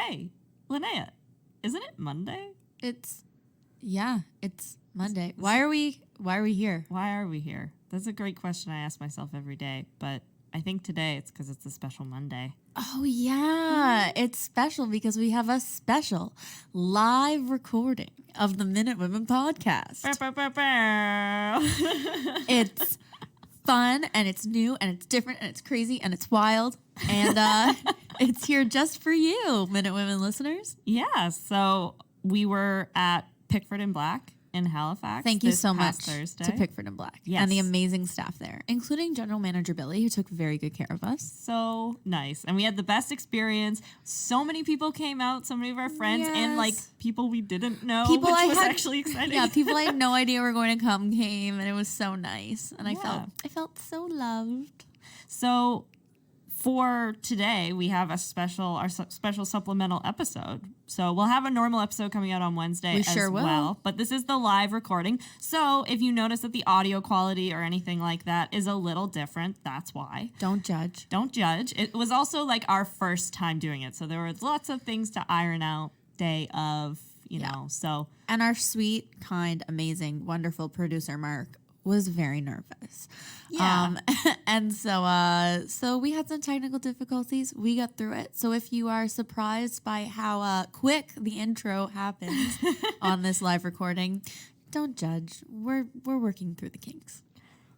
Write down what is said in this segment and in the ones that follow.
Hey, Linnea, isn't it Monday? It's Monday. Why are we here? Why are we here? That's a great question I ask myself every day, but I think today it's because it's a special Monday. Oh, yeah. It's special because we have a special live recording of the Minute Women podcast. It's fun and it's new and it's different and it's crazy and it's wild. And it's here just for you, Minute Women listeners. Yeah, so we were at Pickford Black in Halifax. Thank you so much Thursday. to Pickford Black and the amazing staff there, including General Manager Billy, who took very good care of us. So nice. And we had the best experience. So many people came out, so many of our friends, and like people we didn't know, which was actually exciting. Yeah, people I had no idea were going to come came, and it was so nice. And I felt so loved. So for today, we have our special supplemental episode. So we'll have a normal episode coming out on Wednesday as well. But this is the live recording. So if you notice that the audio quality or anything like that is a little different, that's why. Don't judge. Don't judge. It was also like our first time doing it. So there was lots of things to iron out day of, you know, so. And our sweet, kind, amazing, wonderful producer, Mark, was very nervous. Yeah. And so we had some technical difficulties. We got through it. So if you are surprised by how quick the intro happens on this live recording, don't judge. We're working through the kinks.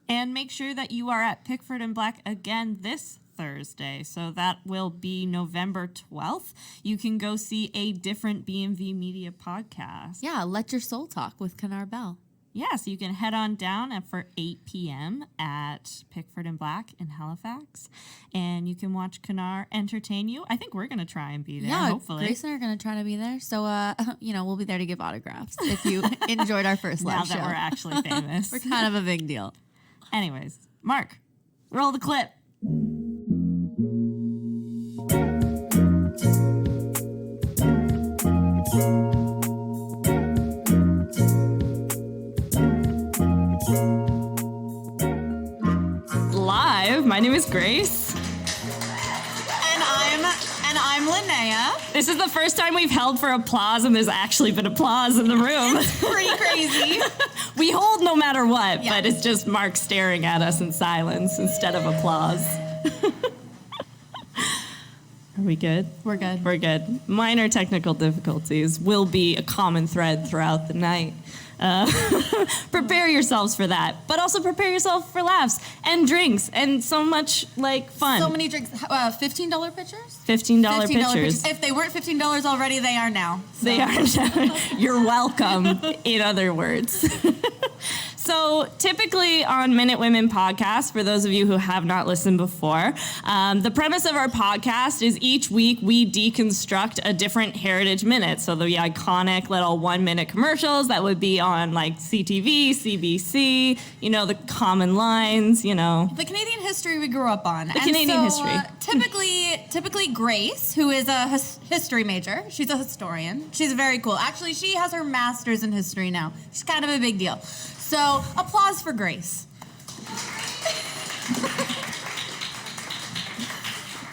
And make sure that you are at Pickford Black again this Thursday. So that will be November 12th. You can go see a different BMV Media podcast. Yeah, Let Your Soul Talk with Kanar Bell. Yeah, so you can head on down for 8 p.m. at Pickford Black in Halifax, and you can watch Kanar entertain you. I think we're going to try and be there, hopefully. Grace and I are going to try to be there. So, we'll be there to give autographs if you enjoyed our first live show. Now that we're actually famous. We're kind of a big deal. Anyways, Mark, roll the clip. My name is Grace. And I'm Linnea. This is the first time we've held for applause, and there's actually been applause in the room. It's pretty crazy. We hold no matter what, but it's just Mark staring at us in silence instead of applause. Are we good? We're good. We're good. Minor technical difficulties will be a common thread throughout the night. Prepare yourselves for that, but also prepare yourself for laughs and drinks and so much like fun. So many drinks. $15 pitchers? $15 pitchers. If they weren't $15 already, they are now. So. They are now. You're welcome, in other words. So typically on Minute Women podcast, for those of you who have not listened before, the premise of our podcast is each week we deconstruct a different heritage minute. So the iconic little 1-minute commercials that would be on like CTV, CBC, the common lines, The Canadian history we grew up on. Canadian history. Typically Grace, who is a history major, she's a historian. She's very cool. Actually, she has her master's in history now. She's kind of a big deal. So, applause for Grace.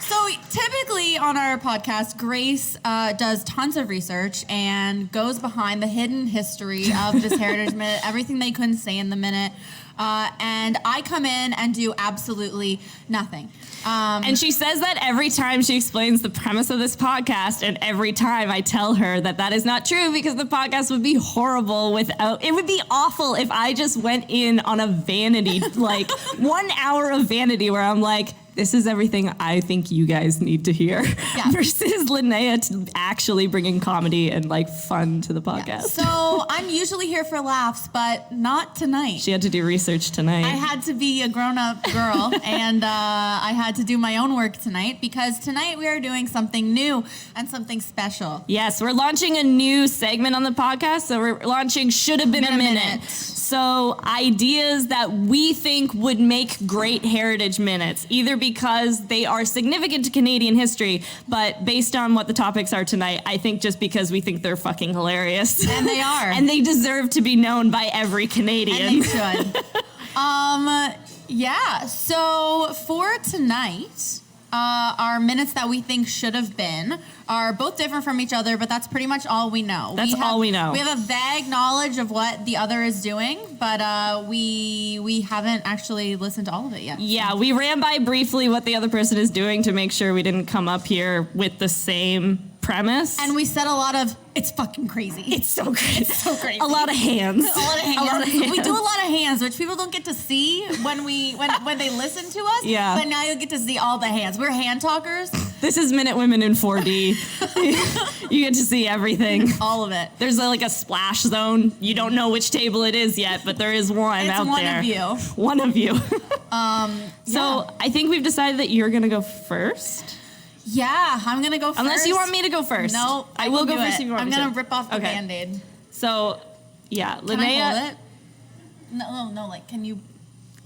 So, typically on our podcast, Grace does tons of research and goes behind the hidden history of this Heritage Minute, everything they couldn't say in the minute. And I come in and do absolutely nothing. And she says that every time she explains the premise of this podcast, and every time I tell her that is not true because the podcast would be horrible it would be awful if I just went in on a vanity, like 1 hour of vanity where I'm like, this is everything I think you guys need to hear. Yeah. Versus Linnea actually bringing comedy and like fun to the podcast. Yeah. So I'm usually here for laughs, but not tonight. She had to do research tonight. I had to be a grown-up girl, and I had to do my own work tonight because tonight we are doing something new and something special. Yes, we're launching a new segment on the podcast. So we're launching Shoulda Been a Minute. So ideas that we think would make great heritage minutes, either because they are significant to Canadian history, but based on what the topics are tonight, I think just because we think they're fucking hilarious. And they are. And they deserve to be known by every Canadian. And they should. Yeah, so for tonight, our minutes that we think should have been are both different from each other, but that's pretty much all we know. That's all we know. We have a vague knowledge of what the other is doing, but we haven't actually listened to all of it yet. Yeah, we ran by briefly what the other person is doing to make sure we didn't come up here with the same premise. And we said a lot of, it's fucking crazy. It's so crazy. It's so crazy. A lot of hands. A lot of hands. We do a lot of hands, which people don't get to see when they listen to us. Yeah. But now you'll get to see all the hands. We're hand talkers. This is Minute Women in 4D. You get to see everything. All of it. There's like a splash zone. You don't know which table it is yet, but there is one out there. It's one of you. One of you. So yeah. I think we've decided that you're going to go first. Yeah, I'm going to go first. Unless you want me to go first. No, I will go first if you want I'm me to. going to rip off the Band-Aid. So, yeah. Can Linnea, I hold it? No, like, can you?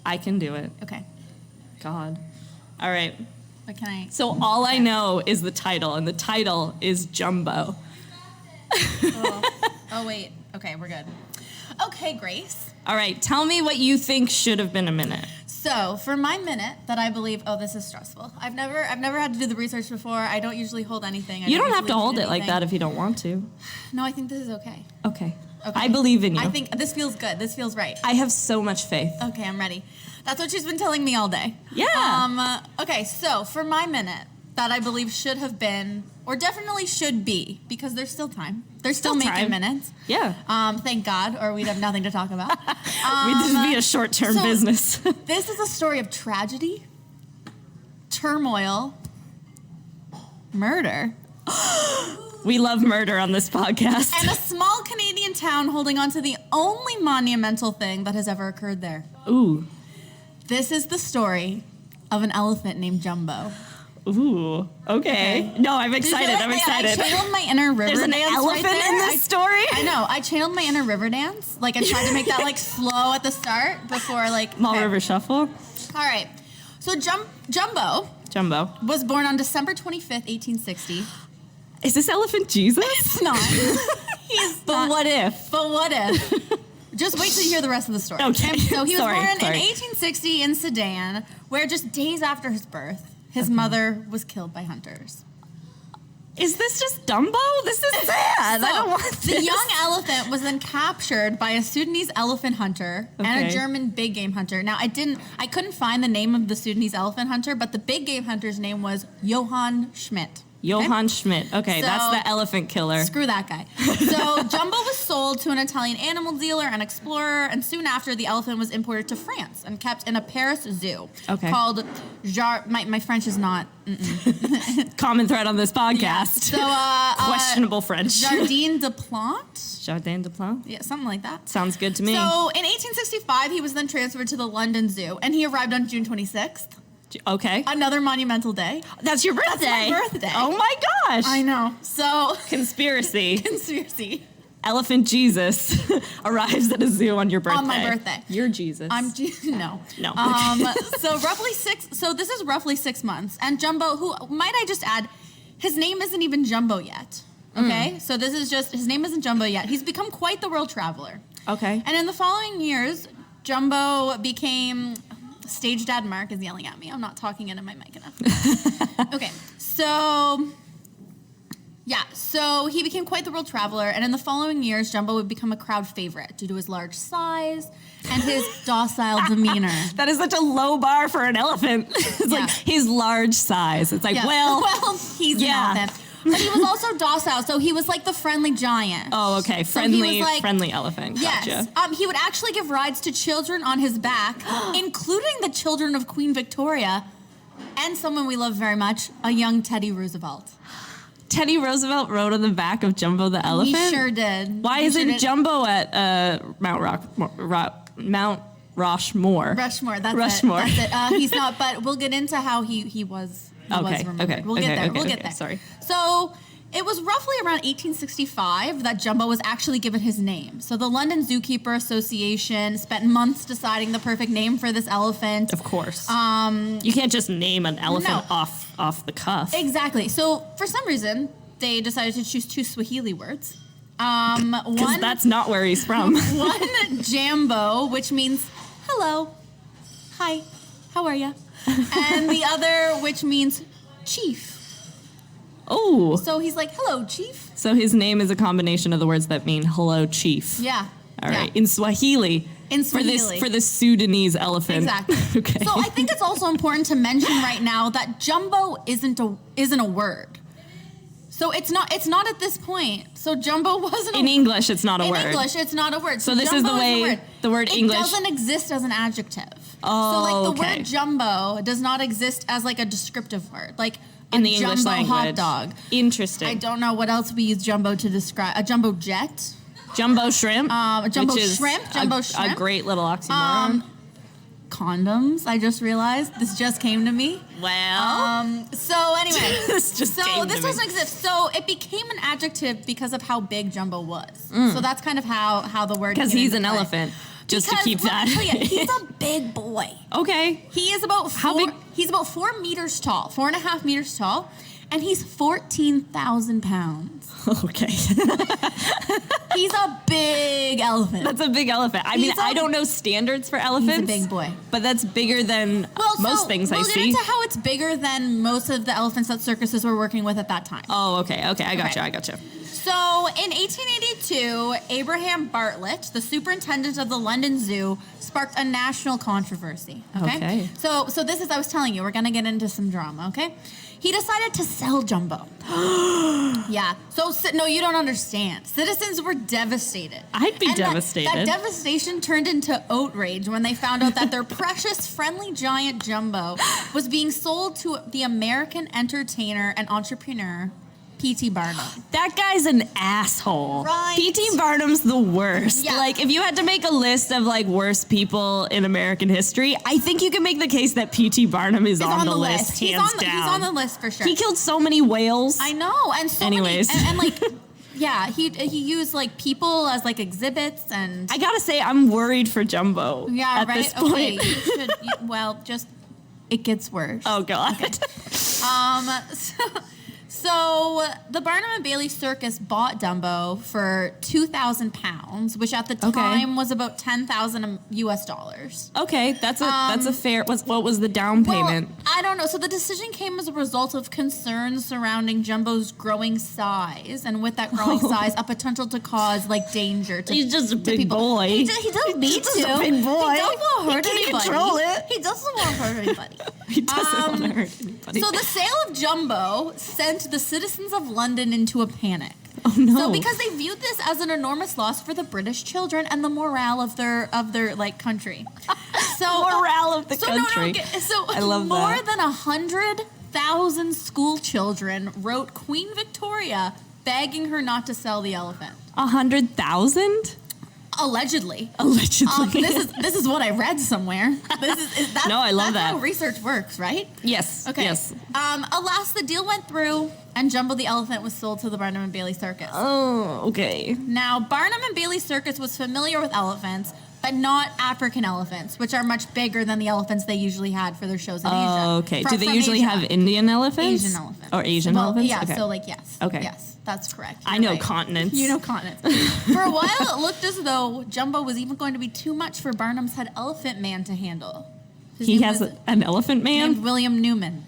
I can do it. Okay. God. All right. But can I? So all I know is the title, and the title is Jumbo. Oh, wait. Okay, we're good. Okay, Grace. All right. Tell me what you think should have been a minute. So for my minute that I believe, this is stressful. I've never had to do the research before. I don't usually hold anything. You don't have to hold it like that if you don't want to. No, I think this is okay. Okay. I believe in you. I think this feels good. This feels right. I have so much faith. Okay, I'm ready. That's what she's been telling me all day. Yeah. Okay, so for my minute that I believe should have been, or definitely should be, because there's still time. They're still making time. minutes. Yeah. Thank God, or we'd have nothing to talk about. We'd just be a short-term business. This is a story of tragedy, turmoil, murder. We love murder on this podcast. And a small Canadian town holding on to the only monumental thing that has ever occurred there. Ooh. This is the story of an elephant named Jumbo. Ooh. Okay. No, I'm excited. I'm excited. I channeled my inner river There's an dance elephant right there. in this story? I know. I channeled my inner river dance. Like, I tried to make that, like, slow at the start before, like... Mall River Shuffle. All right. So Jumbo was born on December 25th, 1860. Is this elephant Jesus? It's not. But what if? But what if? Just wait till you hear the rest of the story. Okay. So he was born in sorry. 1860 in Sudan, where just days after his birth, his mother was killed by hunters. Is this just Dumbo? This is sad. I don't want this. The young elephant was then captured by a Sudanese elephant hunter and a German big game hunter. Now, I couldn't find the name of the Sudanese elephant hunter, but the big game hunter's name was Johann Schmidt. Johann Schmidt. Okay, So- that's the elephant killer. Screw that guy. So Jumbo was sold to an Italian animal dealer and explorer, and soon after, the elephant was imported to France and kept in a Paris zoo called My French is not Common thread on this podcast. So Questionable French. Jardin des Plantes. Jardin des Plantes. Yeah, something like that. Sounds good to me. So in 1865, he was then transferred to the London Zoo, and he arrived on June 26th. Okay. Another monumental day. That's your birthday. That's my birthday. Oh my gosh. I know. So Conspiracy. conspiracy. Elephant Jesus arrives at a zoo on your birthday. On my birthday. You're Jesus. No. No. So this is roughly 6 months. And Jumbo, who, might I just add, his name isn't even Jumbo yet. Okay? So this is just, his name isn't Jumbo yet. He's become quite the world traveler. Okay. And in the following years, Jumbo became... Stage Dad Mark is yelling at me. I'm not talking into my mic enough. Okay, so he became quite the world traveler, and in the following years, Jumbo would become a crowd favorite due to his large size and his docile demeanor. That is such a low bar for an elephant. It's like his large size. It's like, well, he's an elephant. But he was also docile, so he was like the friendly giant. Oh, okay. Friendly elephant. Gotcha. Yes. He would actually give rides to children on his back, including the children of Queen Victoria and someone we love very much, a young Teddy Roosevelt. Teddy Roosevelt rode on the back of Jumbo the elephant? He sure did. Why isn't Jumbo at Mount Rushmore? Rushmore, that's Rushmore. it. That's it. He's not, but we'll get into how he was remembered. Okay. We'll get there. Sorry. So it was roughly around 1865 that Jumbo was actually given his name. So the London Zookeeper Association spent months deciding the perfect name for this elephant. Of course. You can't just name an elephant off the cuff. Exactly. So for some reason, they decided to choose 2 Swahili words. Because that's not where he's from. One, Jambo, which means hello, hi, how are ya? And the other, which means chief. Oh. So he's like, hello, chief. So his name is a combination of the words that mean hello, chief. Yeah. All right. In Swahili. In Swahili. For the Sudanese elephant. Exactly. Okay. So I think it's also important to mention right now that jumbo isn't a word. So it's not at this point. So jumbo wasn't in English, it's not a word. In English, it's not a word. So this is the way the word English. It doesn't exist as an adjective. Oh, so like the okay. word jumbo does not exist as like a descriptive word. Like in a the English jumbo language. hot dog. Interesting. I don't know what else we use jumbo to describe. A jumbo jet. Jumbo shrimp. A jumbo which is shrimp. Jumbo shrimp. A great little oxymoron. Condoms. I just realized this just came to me. Well. So anyway, this doesn't exist. So it became an adjective because of how big Jumbo was. So that's kind of how the word. Because he's an elephant. Just to keep that. He's a big boy. Okay. He is about how big? He's about 4 meters tall, 4.5 meters tall, and he's 14,000 pounds. Okay. He's a big elephant. That's a big elephant. I don't know standards for elephants. He's a big boy. But that's bigger than most things I see. We'll get into how it's bigger than most of the elephants that circuses were working with at that time. Oh, okay. Okay, I got you. So in 1882, Abraham Bartlett, the superintendent of the London Zoo, sparked a national controversy. Okay. So this is, I was telling you, we're going to get into some drama, okay? He decided to sell Jumbo. Yeah. So, no, you don't understand. Citizens were devastated. I'd be devastated. That devastation turned into outrage when they found out that their precious, friendly giant Jumbo was being sold to the American entertainer and entrepreneur, P.T. Barnum. That guy's an asshole. Right. P.T. Barnum's the worst. Yeah. Like, if you had to make a list of, like, worst people in American history, I think you can make the case that P.T. Barnum is on the list, hands down. He's on the list for sure. He killed so many whales. I know. And so Anyways. many, and like, yeah, he used, like, people as, like, exhibits and... I gotta say, I'm worried for Jumbo at this point. Okay, you should, just, it gets worse. Oh, God. Okay. So the Barnum and Bailey Circus bought Dumbo for £2,000, which at the time was about $10,000 US. Okay, that's a fair. What was the down payment? Well, I don't know. So the decision came as a result of concerns surrounding Jumbo's growing size, and with that growing size, a potential to cause like danger to He's just a big people. boy. He doesn't need to. He's just a big boy. He doesn't want to hurt He anybody. can't control it. He doesn't want to hurt anybody. He doesn't want to hurt anybody. So the sale of Jumbo sent the citizens of London into a panic. Oh no! So because they viewed this as an enormous loss for the British children and the morale of their like country. So morale of the country. So I love more that. than 100,000 school children wrote Queen Victoria begging her not to sell the elephant. 100,000? Allegedly. This is what I read somewhere. No, I love that. That's how research works, right? Yes. Okay. Yes. Alas, the deal went through, and Jumbo the elephant was sold to the Barnum and Bailey Circus. Oh, okay. Now, Barnum and Bailey Circus was familiar with elephants, but not African elephants, which are much bigger than the elephants they usually had for their shows in Asia. Oh, okay. Do they From usually Asia. have Indian elephants? Asian elephants. Or Asian elephants? Yeah, Okay. so like yes. Okay. Yes, that's correct. I You're know right. continents. You know continents. For a while, it looked as though Jumbo was even going to be too much for Barnum's head elephant man to handle. He has an elephant man? Named William Newman.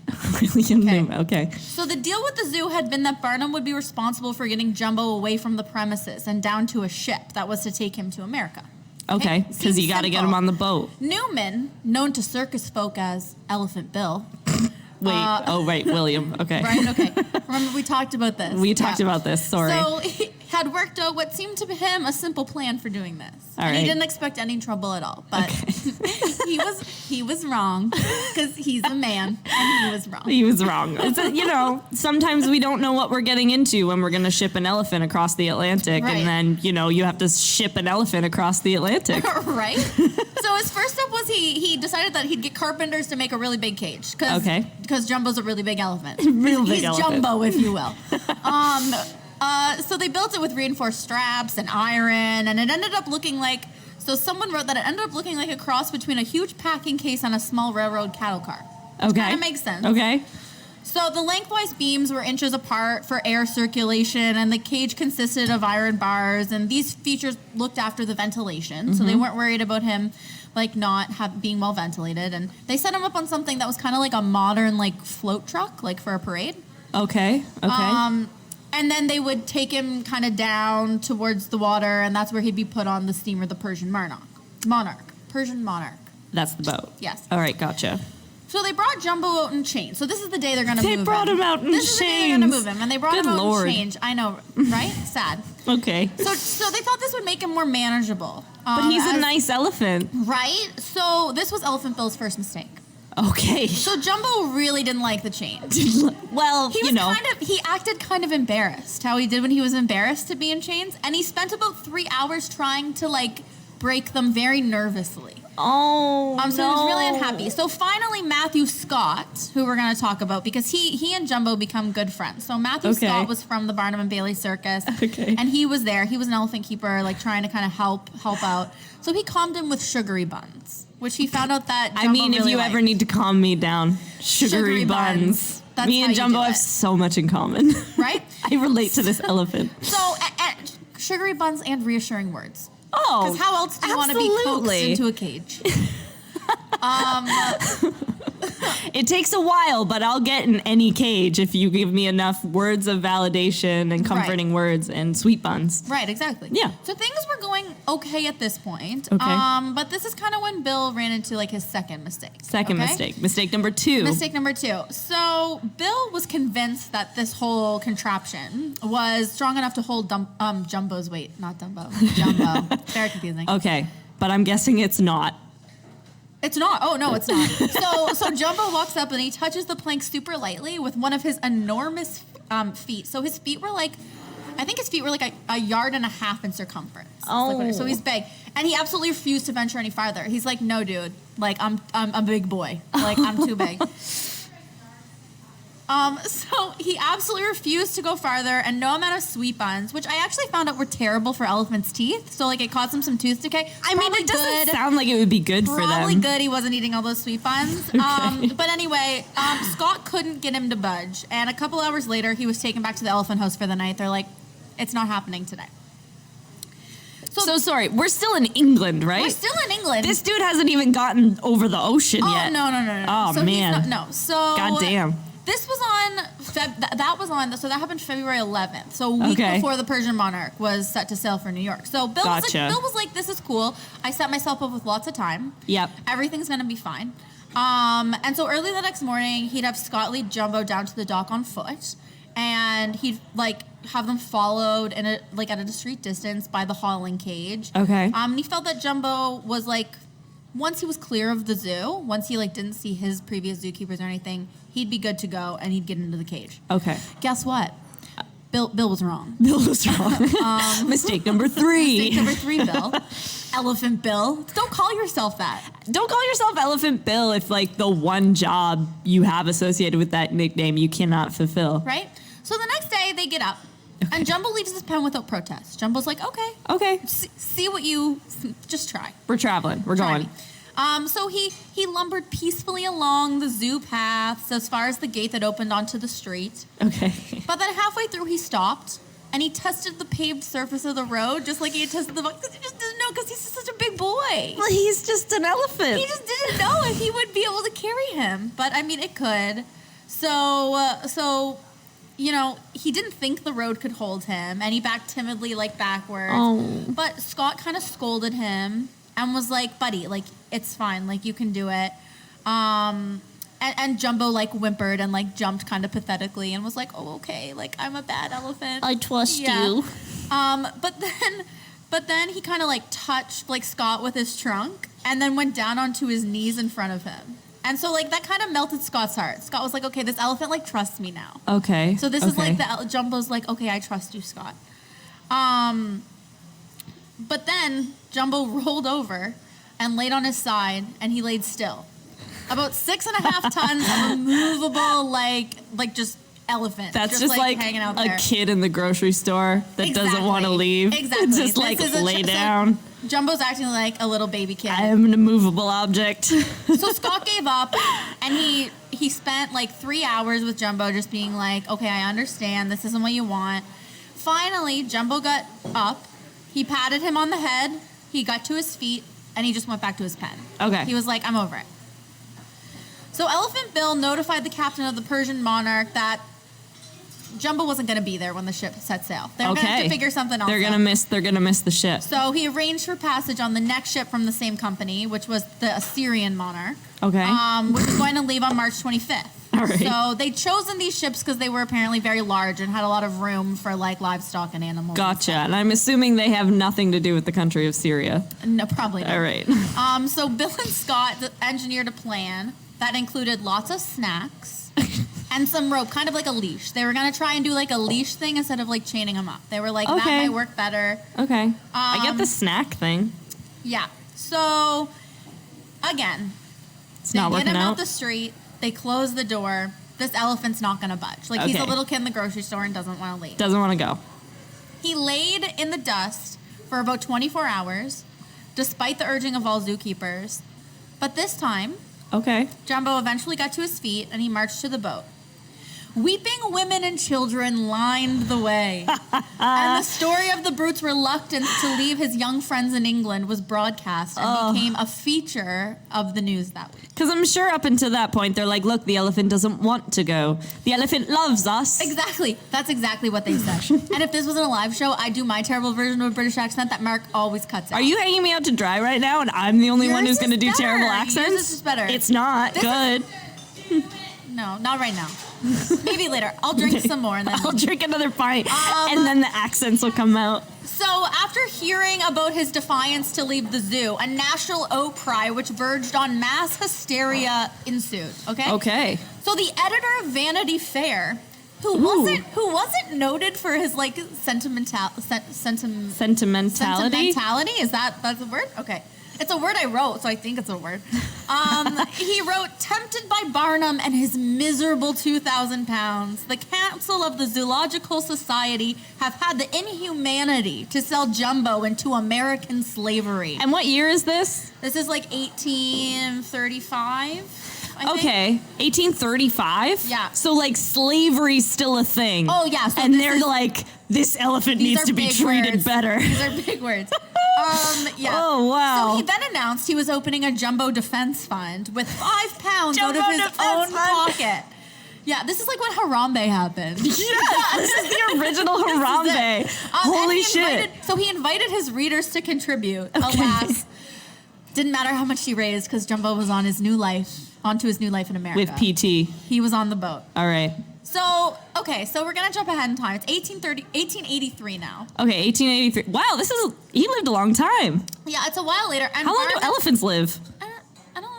William Newman, okay. So the deal with the zoo had been that Barnum would be responsible for getting Jumbo away from the premises and down to a ship that was to take him to America. Okay, because you got to get him on the boat. Newman, known to circus folk as Elephant Bill. Wait, right, William, okay. Right, okay. Remember, we talked about this. We talked about this, sorry. So he had worked out what seemed to him a simple plan for doing this. All and right. he didn't expect any trouble at all. But he was wrong because he's a man and he was wrong. He was wrong. Sometimes we don't know what we're getting into when we're going to ship an elephant across the Atlantic. Right. And then, you have to ship an elephant across the Atlantic. Right? So his first step was he decided that he'd get carpenters to make a really big cage. Because Jumbo's a really big elephant. He's Jumbo, if you will. So they built it with reinforced straps and iron, and it ended up looking like... So someone wrote that it ended up looking like a cross between a huge packing case and a small railroad cattle car. Okay. Kind of makes sense. Okay. So the lengthwise beams were inches apart for air circulation, and the cage consisted of iron bars, and these features looked after the ventilation, so they weren't worried about him like not being well ventilated. And they set him up on something that was kind of like a modern like float truck, like for a parade. Okay. And then they would take him kind of down towards the water, and that's where he'd be put on the steamer, the Persian Monarch. That's the boat. Yes. All right, gotcha. So they brought Jumbo out in chains. So this is the day they're going to move him. They brought him out in chains. This is the day they're going to move him, and they brought him out in chains. I know, right? Sad. Okay. So they thought this would make him more manageable. But he's a nice elephant. Right? So this was Elephant Bill's first mistake. Okay. So Jumbo really didn't like the chains. Well, he acted kind of embarrassed, how he did when he was embarrassed to be in chains, and he spent about 3 hours trying to like break them very nervously. Oh, So he was really unhappy. So finally, Matthew Scott, who we're going to talk about, because he and Jumbo become good friends. So Matthew Scott was from the Barnum and Bailey Circus, and he was there. He was an elephant keeper, like trying to kind of help out. So he calmed him with sugary buns, which he found out that Jumbo if really you liked. ever need to calm me down, sugary buns. That's Me how and you Jumbo do have it. so much in common. Right? I relate to this elephant. So sugary buns and reassuring words. Oh, Because how else do you want to be coaxed into a cage? It takes a while, but I'll get in any cage if you give me enough words of validation and comforting words and sweet buns. Right, exactly. Yeah. So things were going okay at this point. Okay. But this is kind of when Bill ran into like his second mistake. Mistake number two. Mistake number two. So Bill was convinced that this whole contraption was strong enough to hold Jumbo's weight. Not Dumbo. Jumbo. Very confusing. Okay, but I'm guessing it's not. It's not. Oh, no, it's not. So Jumbo walks up and he touches the plank super lightly with one of his enormous feet. So his feet were like, I think his feet were like a yard and a half in circumference. Oh. So he's big. And he absolutely refused to venture any farther. He's like, no, dude. Like, I'm a big boy. Like, I'm too big. So he absolutely refused to go farther, and no amount of sweet buns, which I actually found out were terrible for elephants' teeth. So like it caused them some tooth decay. I mean, it doesn't sound like it would be good for them. Probably good. He wasn't eating all those sweet buns. Okay. But anyway, Scott couldn't get him to budge, and a couple hours later, he was taken back to the elephant house for the night. They're like, "It's not happening today." So sorry, we're still in England, right? We're still in England. This dude hasn't even gotten over the ocean yet. Oh no. Oh So man. he's not, no. So goddamn. This was on so that happened February 11th. So a week before the Persian Monarch was set to sail for New York. So Bill was like, this is cool. I set myself up with lots of time. Yep. Everything's going to be fine. And so early the next morning, he'd have Scott lead Jumbo down to the dock on foot. And he'd like have them followed at a discreet distance by the hauling cage. Okay. And he felt that Jumbo was like, once he was clear of the zoo, once he like didn't see his previous zookeepers or anything, he'd be good to go and he'd get into the cage. Okay. Guess what? Bill was wrong. Bill was wrong. Mistake number 3. Mistake number 3, Bill. Elephant Bill. Don't call yourself that. Don't call yourself Elephant Bill if like the one job you have associated with that nickname you cannot fulfill. Right? So the next day they get up and Jumbo leaves his pen without protest. Jumbo's like, okay. See what you, just try. We're traveling. We're going. So he lumbered peacefully along the zoo paths as far as the gate that opened onto the street. Okay. But then halfway through he stopped and he tested the paved surface of the road just like he had tested the book because he just didn't know because he's such a big boy. Well, he's just an elephant. He just didn't know if he would be able to carry him. But I mean, it could. So you know, he didn't think the road could hold him, and he backed timidly, like, backwards. Oh. But Scott kind of scolded him and was like, buddy, like, it's fine. Like, you can do it. And Jumbo, like, whimpered and, like, jumped kind of pathetically and was like, oh, okay. Like, I'm a bad elephant. I trust you. But then he kind of, like, touched, like, Scott with his trunk and then went down onto his knees in front of him. And so, like, that kind of melted Scott's heart. Scott was like, okay, this elephant, like, trusts me now. Okay. So this is, like, Jumbo's like, okay, I trust you, Scott. But then Jumbo rolled over and laid on his side, and he laid still. About 6.5 tons of a movable, like just elephant. That's just like hanging out a there. kid in the grocery store that doesn't want to leave. Exactly. Just, like, lay down. Jumbo's acting like a little baby kid. I am an immovable object. So Scott gave up, and he spent like 3 hours with Jumbo just being like, okay, I understand. This isn't what you want. Finally, Jumbo got up. He patted him on the head. He got to his feet, and he just went back to his pen. Okay. He was like, I'm over it. So Elephant Bill notified the captain of the Persian Monarch that Jumbo wasn't going to be there when the ship set sail. They're going to have to figure something else They're going to miss the ship. So he arranged for passage on the next ship from the same company, which was the Assyrian Monarch. Okay. Which was going to leave on March 25th. All right. So they'd chosen these ships because they were apparently very large and had a lot of room for like livestock and animals. Gotcha. And I'm assuming they have nothing to do with the country of Syria. No, probably not. All right. So Bill and Scott engineered a plan that included lots of snacks and some rope, kind of like a leash. They were going to try and do like a leash thing instead of like chaining them up. They were like, that might work better. Okay. I get the snack thing. Yeah. So, again, It's they not get working him out out. the street. They close the door. This elephant's not going to budge. Like, he's a Okay. little kid in the grocery store and doesn't want to leave. Doesn't want to go. He laid in the dust for about 24 hours, despite the urging of all zookeepers. But this time, Okay. Jumbo eventually got to his feet and he marched to the boat. Weeping women and children lined the way. And the story of the brute's reluctance to leave his young friends in England was broadcast and became a feature of the news that week. Because I'm sure up until that point, they're like, look, the elephant doesn't want to go. The elephant loves us. Exactly. That's exactly what they said. And if this wasn't a live show, I'd do my terrible version of a British accent that Mark always cuts out. Are you hanging me out to dry right now and I'm the only one Yours who's going to is do better. terrible accents? Yours is just better. It's not. This Good. No, not right now. Maybe later. I'll drink some more and then. I'll drink another pint and then the accents will come out. So, after hearing about his defiance to leave the zoo, a national outcry which verged on mass hysteria ensued. Okay. Okay. So the editor of Vanity Fair, who wasn't noted for his like sentimentality. Sentimentality, is that's a word? Okay. It's a word I wrote, so I think it's a word. He wrote, tempted by Barnum and his miserable 2,000 pounds, the Council of the Zoological Society have had the inhumanity to sell Jumbo into American slavery. And what year is this? This is like 1835, I think. Okay. 1835? Yeah. So like slavery's still a thing. Oh, yeah. So and this they're is- like, this elephant These needs are to be big treated words. better. These are big words. Yeah. Oh, wow. So he then announced he was opening a Jumbo Defense Fund with £5 out Jumbo of his Defense own Fund. pocket. Yeah, this is like when Harambe happened. Yes, this is the original Harambe. Holy shit. He invited his readers to contribute. Alas, didn't matter how much he raised because Jumbo was onto his new life in America. With PT. He was on the boat. All right. So we're going to jump ahead in time. It's 1883 now. Okay, 1883. Wow, he lived a long time. Yeah, it's a while later. And How long do Barnum- elephants live? I don't know.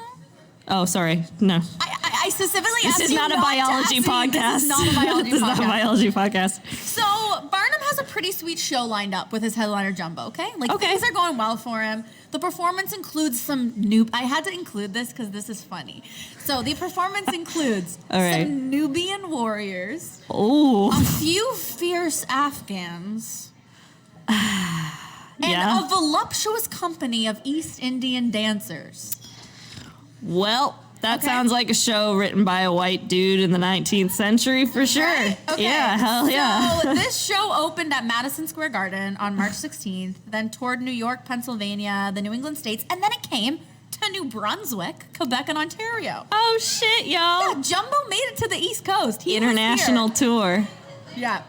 Oh, sorry. No. I specifically This asked is you not a to biology ask me. podcast. This is not a biology This is not a podcast. biology podcast. So Barnum has a pretty sweet show lined up with his headliner Jumbo, okay? Like Okay. things are going well for him. The performance includes some I had to include this because this is funny. So the performance includes All right. some Nubian warriors, Oh. a few fierce Afghans, and Yeah. a voluptuous company of East Indian dancers. Well, that Okay. sounds like a show written by a white dude in the 19th century for sure. Right? Okay. Yeah, hell yeah. So this show opened at Madison Square Garden on March 16th, then toured New York, Pennsylvania, the New England states, and then it came to New Brunswick, Quebec, and Ontario. Oh shit, y'all. Yeah, Jumbo made it to the East Coast. He was International here. tour. Yeah.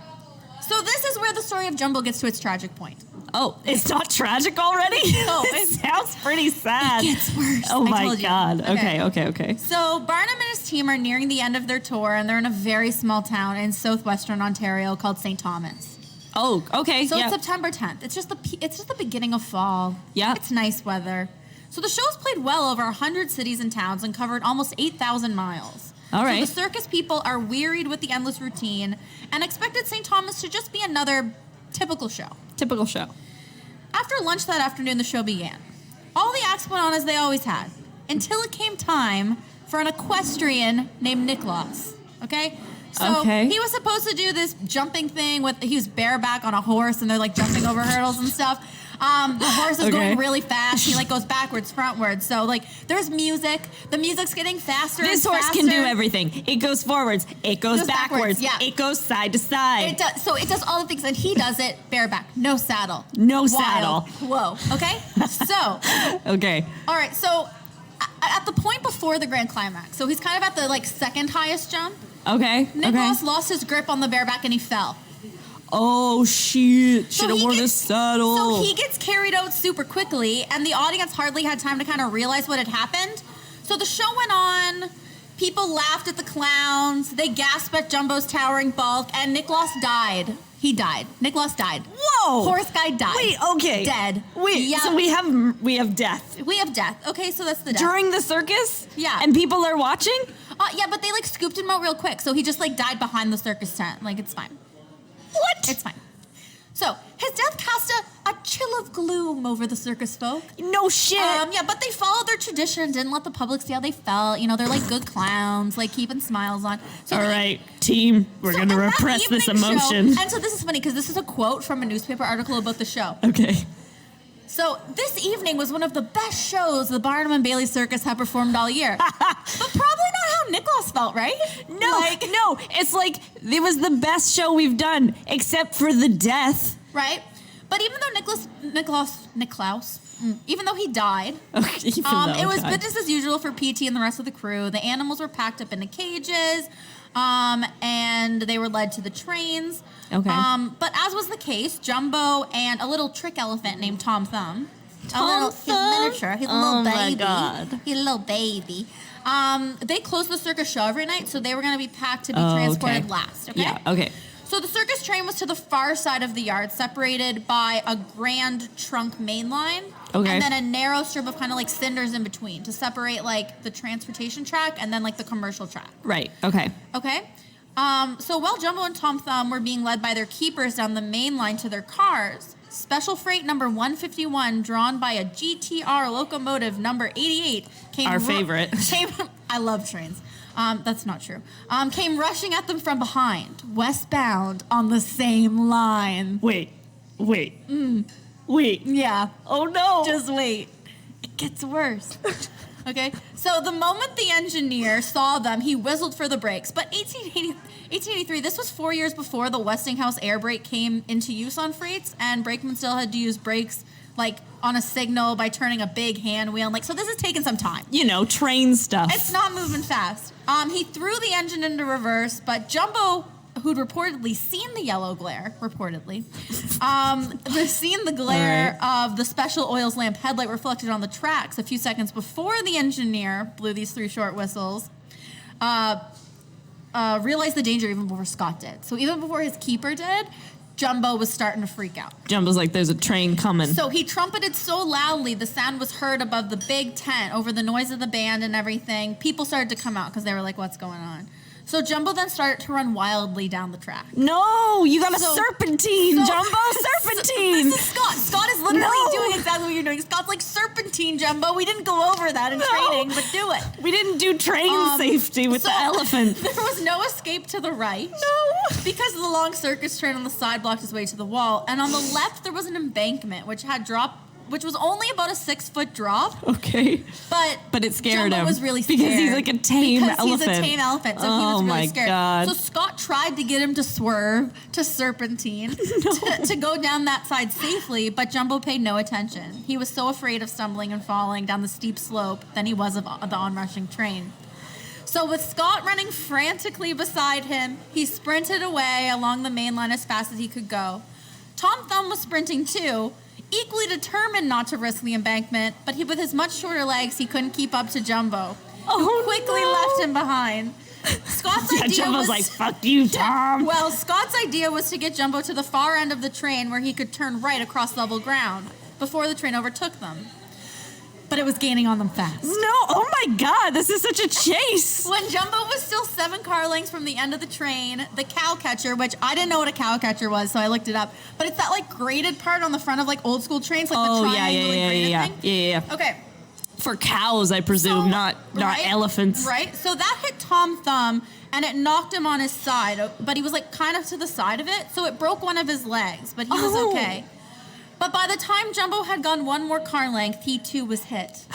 So this is where the story of Jumbo gets to its tragic point. Oh, it's not tragic already? No, it sounds pretty sad. It gets worse. Oh I my told you. God. Okay. So Barnum and his team are nearing the end of their tour, and they're in a very small town in southwestern Ontario called St. Thomas. Oh, okay. So yeah. it's September 10th. It's just the beginning of fall. Yeah. It's nice weather. So the show's played well over 100 cities and towns and covered almost 8,000 miles. All right. So the circus people are wearied with the endless routine and expected St. Thomas to just be another typical show. Typical show. After lunch that afternoon, the show began. All the acts went on as they always had, until it came time for an equestrian named Nicholas. Okay? So Okay. he was supposed to do this jumping thing he was bareback on a horse and they're like jumping over hurdles and stuff. The horse is going really fast. He like goes backwards, frontwards. So like there's music. The music's getting faster. This and horse faster. can do everything. It goes forwards. It goes backwards. Yeah. It goes side to side. It does. So it does all the things, and he does it bareback, no saddle. No Wild. saddle. Whoa. Okay. So. Okay. All right. So at the point before the grand climax, so he's kind of at the like second highest jump. Okay. Nicholas lost his grip on the bareback and he fell. Oh shit! Should have worn the saddle. So he gets carried out super quickly, and the audience hardly had time to kind of realize what had happened. So the show went on. People laughed at the clowns. They gasped at Jumbo's towering bulk, and Nicholas died. He died. Nicholas died. Whoa! Horse guy died. Wait. Okay. Dead. Wait. Yep. So we have death We have death. Okay, so that's the death. during the circus. Yeah. And people are watching. Yeah, but they like scooped him out real quick, so he just like died behind the circus tent. Like it's fine. What? It's fine. So his death cast a chill of gloom over the circus folk. No shit. Yeah, but they followed their tradition, didn't let the public see how they felt. You know, they're like good clowns, like keeping smiles on. So All right, team, we're going to and that repress this evening emotion. Show, and so this is funny because this is a quote from a newspaper article about the show. Okay. So this evening was one of the best shows the Barnum and Bailey Circus had performed all year. But probably not how Nicholas felt, right? No, it's like it was the best show we've done, except for the death. Right? But even though Niklaus, even though he died, Okay, it was business as usual for PT and the rest of the crew. The animals were packed up into cages, and they were led to the trains. Okay. But as was the case, Jumbo and a little trick elephant named Tom Thumb. He's miniature. He's a little baby. My God. He's a little baby. They closed the circus show every night, so they were going to be packed to be transported last. Okay. Yeah. Okay. So the circus train was to the far side of the yard, separated by a grand trunk main line. Okay. And then a narrow strip of kind of like cinders in between to separate like the transportation track and then like the commercial track. Right. Okay. Okay. So while Jumbo and Tom Thumb were being led by their keepers down the main line to their cars, special freight number 151, drawn by a GTR locomotive number 88, came. Our favorite. I love trains. That's not true. Came rushing at them from behind, westbound on the same line. Wait. Yeah. Oh no. Just wait. It gets worse. Okay. So the moment the engineer saw them, he whistled for the brakes. But 1883, this was 4 years before the Westinghouse air brake came into use on freights, and brakemen still had to use brakes like on a signal by turning a big hand wheel. Like, so this is taking some time. Train stuff. It's not moving fast. He threw the engine into reverse, but Jumbo, who'd reportedly seen the yellow glare, seen the glare of the special oils lamp headlight reflected on the tracks a few seconds before the engineer blew these 3 short whistles, realized the danger even before Scott did. So even before his keeper did, Jumbo was starting to freak out. Jumbo's like, there's a train coming. So he trumpeted so loudly, the sound was heard above the big tent, over the noise of the band and everything. People started to come out because they were like, what's going on? So Jumbo then started to run wildly down the track. No, you got a serpentine, Jumbo, serpentine. This is Scott. Scott is literally doing exactly what you're doing. Scott's like, serpentine, Jumbo. We didn't go over that in training, but do it. We didn't do train safety with the elephant. There was no escape to the right. No. Because the long circus train on the side blocked his way to the wall. And on the left, there was an embankment, which was only about a 6-foot drop. Okay. But it scared Jumbo him. was really scared. Because he's like a tame elephant. He's a tame elephant, so he was really scared. God. So Scott tried to get him to swerve to serpentine to go down that side safely, but Jumbo paid no attention. He was so afraid of stumbling and falling down the steep slope than he was of the onrushing train. So with Scott running frantically beside him, he sprinted away along the main line as fast as he could go. Tom Thumb was sprinting too, equally determined not to risk the embankment, but with his much shorter legs, he couldn't keep up to Jumbo, who quickly left him behind. Scott's idea Jumbo's like, fuck you, Tom. Well, Scott's idea was to get Jumbo to the far end of the train where he could turn right across level ground before the train overtook them. But it was gaining on them fast. No, oh my God, this is such a chase. When Jumbo was still 7 car lengths from the end of the train, the cow catcher, which I didn't know what a cow catcher was, so I looked it up. But it's that like grated part on the front of like old school trains, like the triangle grated thing. Yeah. Okay. For cows, I presume, not elephants. Right. So that hit Tom Thumb, and it knocked him on his side. But he was like kind of to the side of it, so it broke one of his legs. But he was okay. But by the time Jumbo had gone one more car length, he too was hit.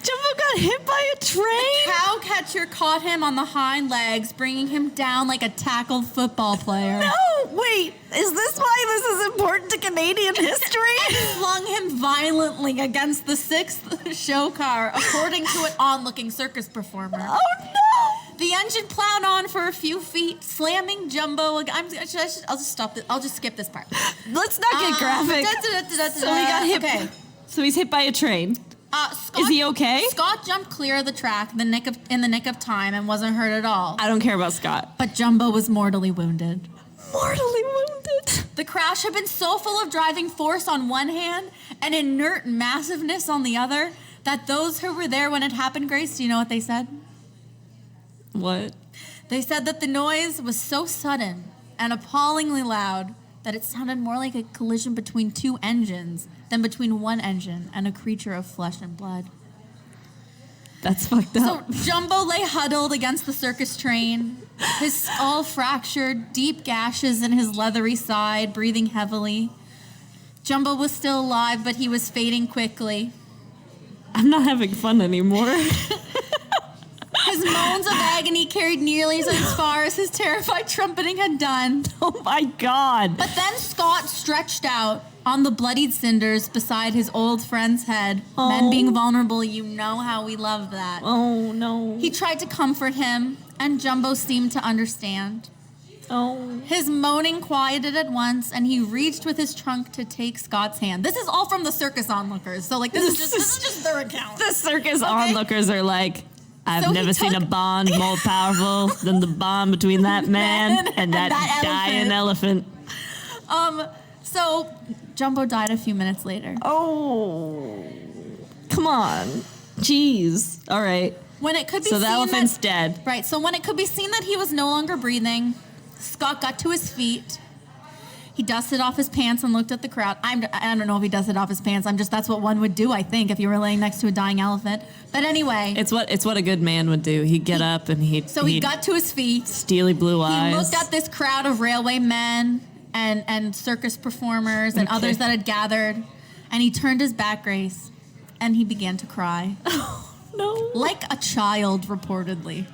Jumbo got hit by a train? Cow catcher caught him on the hind legs, bringing him down like a tackled football player. No, wait. Is this why this is important to Canadian history? Flung him violently against the 6th show car, according to an onlooking circus performer. Oh, no. The engine plowed on for a few feet, slamming Jumbo. I'll just stop this. I'll just skip this part. Let's not get graphic. So he got hit. Okay. So he's hit by a train. Scott, is he okay? Scott jumped clear of the track in the nick of time and wasn't hurt at all. I don't care about Scott. But Jumbo was mortally wounded. Mortally wounded? The crash had been so full of driving force on one hand and inert massiveness on the other that those who were there when it happened, Grace, do you know what they said? What? They said that the noise was so sudden and appallingly loud that it sounded more like a collision between two engines than between one engine and a creature of flesh and blood. That's fucked up. So Jumbo lay huddled against the circus train, his skull fractured, deep gashes in his leathery side, breathing heavily. Jumbo was still alive, but he was fading quickly. I'm not having fun anymore. His moans of agony carried nearly as far as his terrified trumpeting had done. Oh my God. But then Scott stretched out on the bloodied cinders beside his old friend's head. Oh. Men being vulnerable, you know how we love that. Oh no. He tried to comfort him, and Jumbo seemed to understand. Oh. His moaning quieted at once, and he reached with his trunk to take Scott's hand. This is all from the circus onlookers, so like this is just their account. The circus onlookers are like, I've So he never seen a bond more powerful than the bond between that man and that dying elephant. So Jumbo died a few minutes later. Oh, come on. Jeez. All right. When it could be So seen the elephant's that, dead. Right. So when it could be seen that he was no longer breathing, Scott got to his feet. He dusted off his pants and looked at the crowd. I don't know if he dusted off his pants. That's what one would do, I think, if you were laying next to a dying elephant. But anyway. It's what a good man would do. He'd get up and he'd got to his feet. Steely blue eyes. He looked at this crowd of railway men and circus performers and others that had gathered. And he turned his back, Grace, and he began to cry. Oh, no. Like a child, reportedly.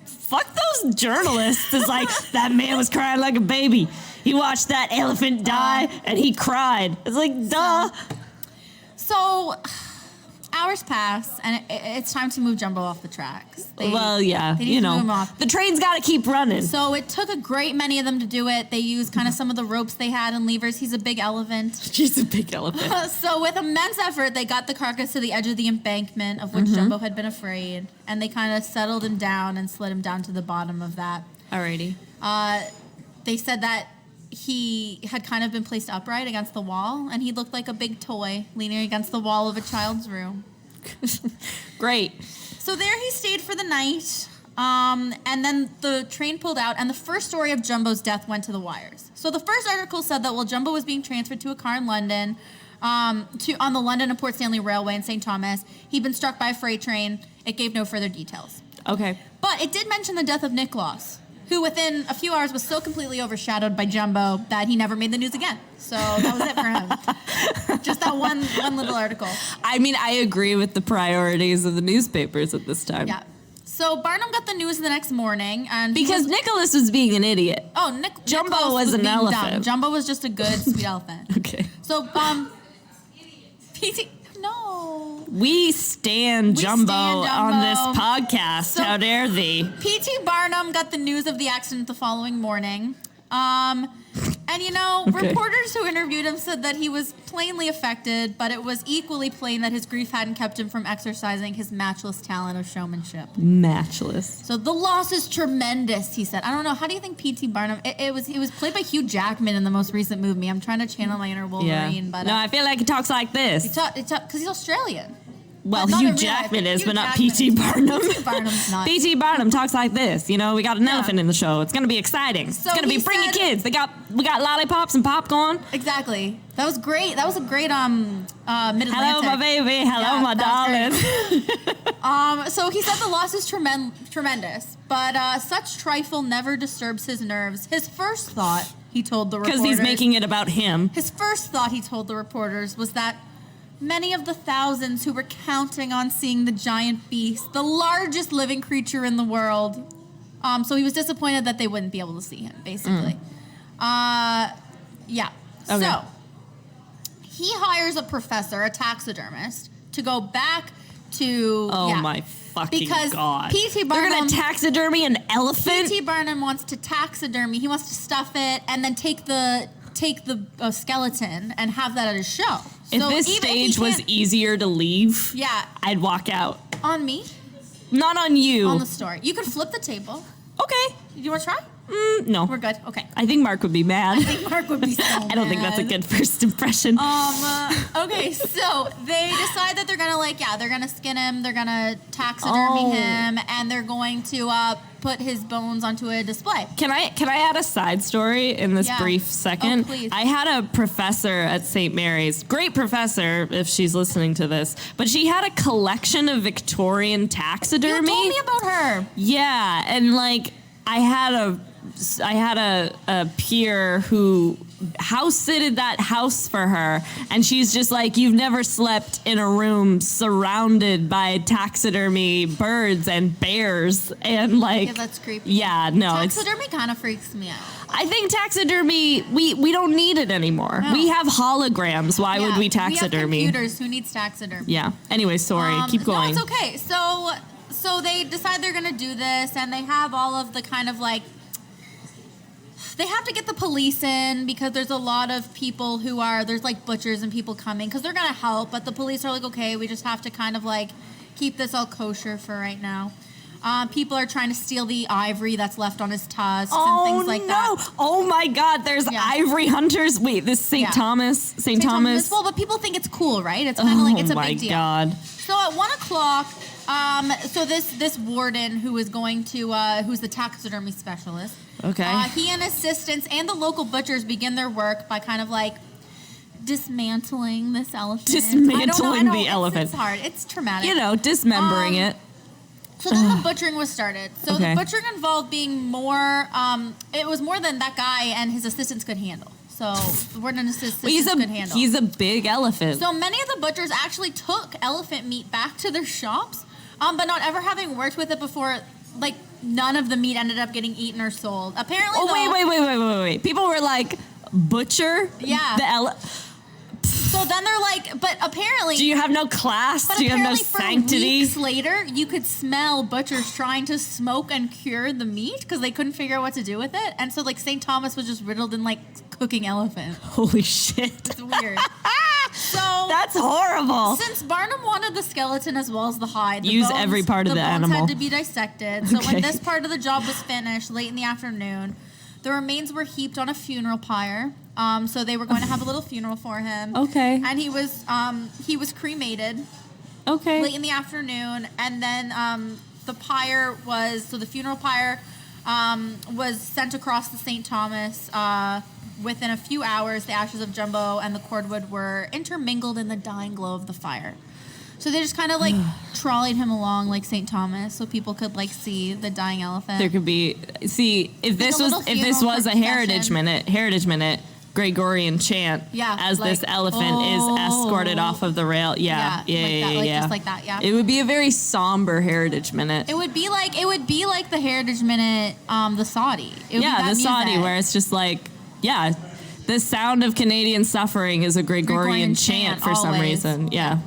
Fuck those journalists. It's like, that man was crying like a baby. He watched that elephant die, and he cried. It's like, duh. So, hours pass, and it's time to move Jumbo off the tracks. They need to move him off. The train's got to keep running. So it took a great many of them to do it. They used kind of some of the ropes they had and levers. He's a big elephant. She's a big elephant. So with immense effort, they got the carcass to the edge of the embankment of which Jumbo had been afraid, and they kind of settled him down and slid him down to the bottom of that. Alrighty. They said that he had kind of been placed upright against the wall, and he looked like a big toy leaning against the wall of a child's room. Great. So there he stayed for the night, and then the train pulled out, and the first story of Jumbo's death went to the wires. So the first article said that while Jumbo was being transferred to a car in London, on the London and Port Stanley Railway in St. Thomas, he'd been struck by a freight train. It gave no further details. Okay. But it did mention the death of Nicholas, who within a few hours was so completely overshadowed by Jumbo that he never made the news again. So that was it for him. Just that one little article. I mean, I agree with the priorities of the newspapers at this time. Yeah. So Barnum got the news the next morning, and Because Nicholas was being an idiot. Jumbo Nicholas was an being elephant. dumb. Jumbo was just a good, sweet elephant. Okay. So, P.T. No. We stand Jumbo on this podcast. So- How dare thee? P.T. Barnum got the news of the accident the following morning. And Okay. reporters who interviewed him said that he was plainly affected, but it was equally plain that his grief hadn't kept him from exercising his matchless talent of showmanship. Matchless. So the loss is tremendous, he said. I don't know. How do you think P.T. Barnum? He was played by Hugh Jackman in the most recent movie. I'm trying to channel my inner Wolverine, but No, I feel like he talks like this. because he's Australian. Well, Not Hugh in real Jackman life. is, Hugh but not Jackman P.T. is. Barnum. P.T. Barnum's not. P.T. Barnum talks like this. We got an elephant in the show. It's going to be exciting. So it's going to be he bring your said- kids. We got lollipops and popcorn. Exactly. That was great. That was a great Mid-Atlantic. Hello, my baby. Hello, Yeah, my that darling. So he said the loss is tremendous, but such trifle never disturbs his nerves. His first thought he told the reporters. Because he's making it about him. His first thought, he told the reporters, was that many of the thousands who were counting on seeing the giant beast, the largest living creature in the world. So he was disappointed that they wouldn't be able to see him, basically. Yeah. Okay. So he hires a professor, a taxidermist, to go back to... Oh, my fucking God. Because P.T. Barnum... They're going to taxidermy an elephant? P.T. Barnum wants to taxidermy. He wants to stuff it and then take the skeleton and have that at his show. If this stage was easier to leave, I'd walk out. On me? Not on you. On the story. You could flip the table. Okay. You want to try? No. We're good. Okay. I think Mark would be mad. I think Mark would be so mad. I don't think that's a good first impression. Okay, so they decide that they're gonna skin him, they're gonna taxidermy him, and they're going to put his bones onto a display. Can I add a side story in this brief second? Oh, please. I had a professor at St. Mary's, great professor if she's listening to this, but she had a collection of Victorian taxidermy. You told me about her. Yeah, and like I had a peer who house-sitted that house for her, and she's just like, you've never slept in a room surrounded by taxidermy birds and bears and like... Yeah, that's creepy. Yeah, no. Taxidermy kind of freaks me out. I think taxidermy, we don't need it anymore. No. We have holograms. Why would we taxidermy? We have computers. Who needs taxidermy? Yeah. Anyway, sorry. Keep going. No, it's okay. So they decide they're going to do this, and they have all of the kind of like... They have to get the police in because there's a lot of people there's like butchers and people coming because they're going to help. But the police are like, okay, we just have to kind of like keep this all kosher for right now. People are trying to steal the ivory that's left on his tusks and things like that. Oh my God, there's ivory hunters. Wait, this St. Thomas? St. Thomas? Well, but people think it's cool, right? It's kind of like it's a big deal. Oh my God. So at 1 o'clock, so this warden who is going to, who's the taxidermy specialist. Okay. He and assistants and the local butchers begin their work by kind of like dismantling this elephant. Dismantling the elephant. It's hard. It's traumatic. You know, dismembering it. So then the butchering was started. So the butchering involved being more, it was more than that guy and his assistants could handle. So the warden and assistants could handle. He's a big elephant. So many of the butchers actually took elephant meat back to their shops, but not ever having worked with it before, like, none of the meat ended up getting eaten or sold. Apparently, wait. People were like, butcher? Yeah. So then they're like, but apparently... Do you have no class? Do you have no sanctity? Weeks later, you could smell butchers trying to smoke and cure the meat because they couldn't figure out what to do with it. And so, like, St. Thomas was just riddled in, like, cooking elephant. Holy shit. It's weird. So that's horrible. Since Barnum wanted the skeleton as well as the hide, every part of the animal. The bones had to be dissected. So when this part of the job was finished, late in the afternoon, the remains were heaped on a funeral pyre. So they were going to have a little funeral for him. Okay. And he was cremated. Okay. Late in the afternoon, and then the funeral pyre was sent across the St. Thomas. Within a few hours, the ashes of Jumbo and the cordwood were intermingled in the dying glow of the fire. So they just kind of like trolleyed him along like St. Thomas, so people could like see the dying elephant. There could be if this was a heritage minute, Gregorian chant as like, this elephant is escorted off of the rail. Yeah. Just like that. Yeah. It would be a very somber heritage minute. It would be like the heritage minute, the Saudi. The Saudi, where it's just like. Yeah, the sound of Canadian suffering is a Gregorian chant for some reason. Yeah.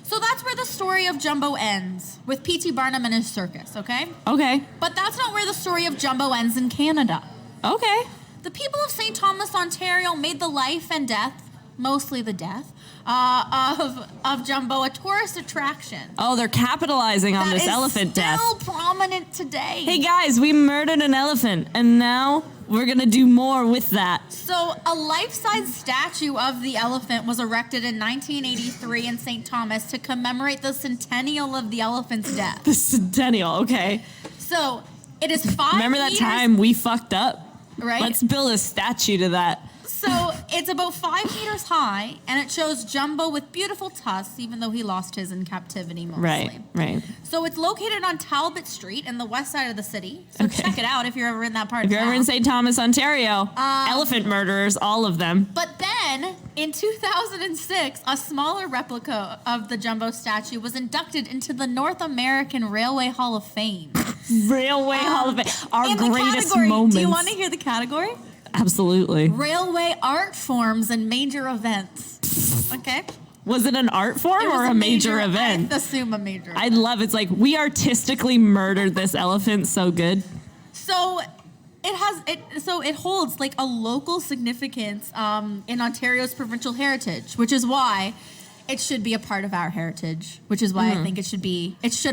So that's where the story of Jumbo ends, with P.T. Barnum and his circus, okay? Okay. But that's not where the story of Jumbo ends in Canada. Okay. The people of St. Thomas, Ontario made the life and death, mostly the death, of Jumbo a tourist attraction. Oh, they're capitalizing on this elephant death. Still prominent today. Hey guys, we murdered an elephant, and now we're gonna do more with that. So a life-size statue of the elephant was erected in 1983 in St. Thomas to commemorate the centennial of the elephant's death. The centennial, okay. So it is 5 Remember that meters, time we fucked up? Right. Let's build a statue to that. So it's about 5 meters high, and it shows Jumbo with beautiful tusks, even though he lost his in captivity mostly. Right. So it's located on Talbot Street in the west side of the city. So check it out if you're ever in that part If of you're town. ever in St. Thomas, Ontario, elephant murderers, all of them. But then, in 2006, a smaller replica of the Jumbo statue was inducted into the North American Railway Hall of Fame. Railway Hall of Fame. Our in the greatest category, moments. do you want to hear the category? Absolutely. Railway art forms and major events. Okay? Was it an art form It was or a major event? I assume a major event. I love it's like we artistically murdered this elephant so good. So it holds like a local significance in Ontario's provincial heritage, which is why it should be a part of our heritage, which is why I think it should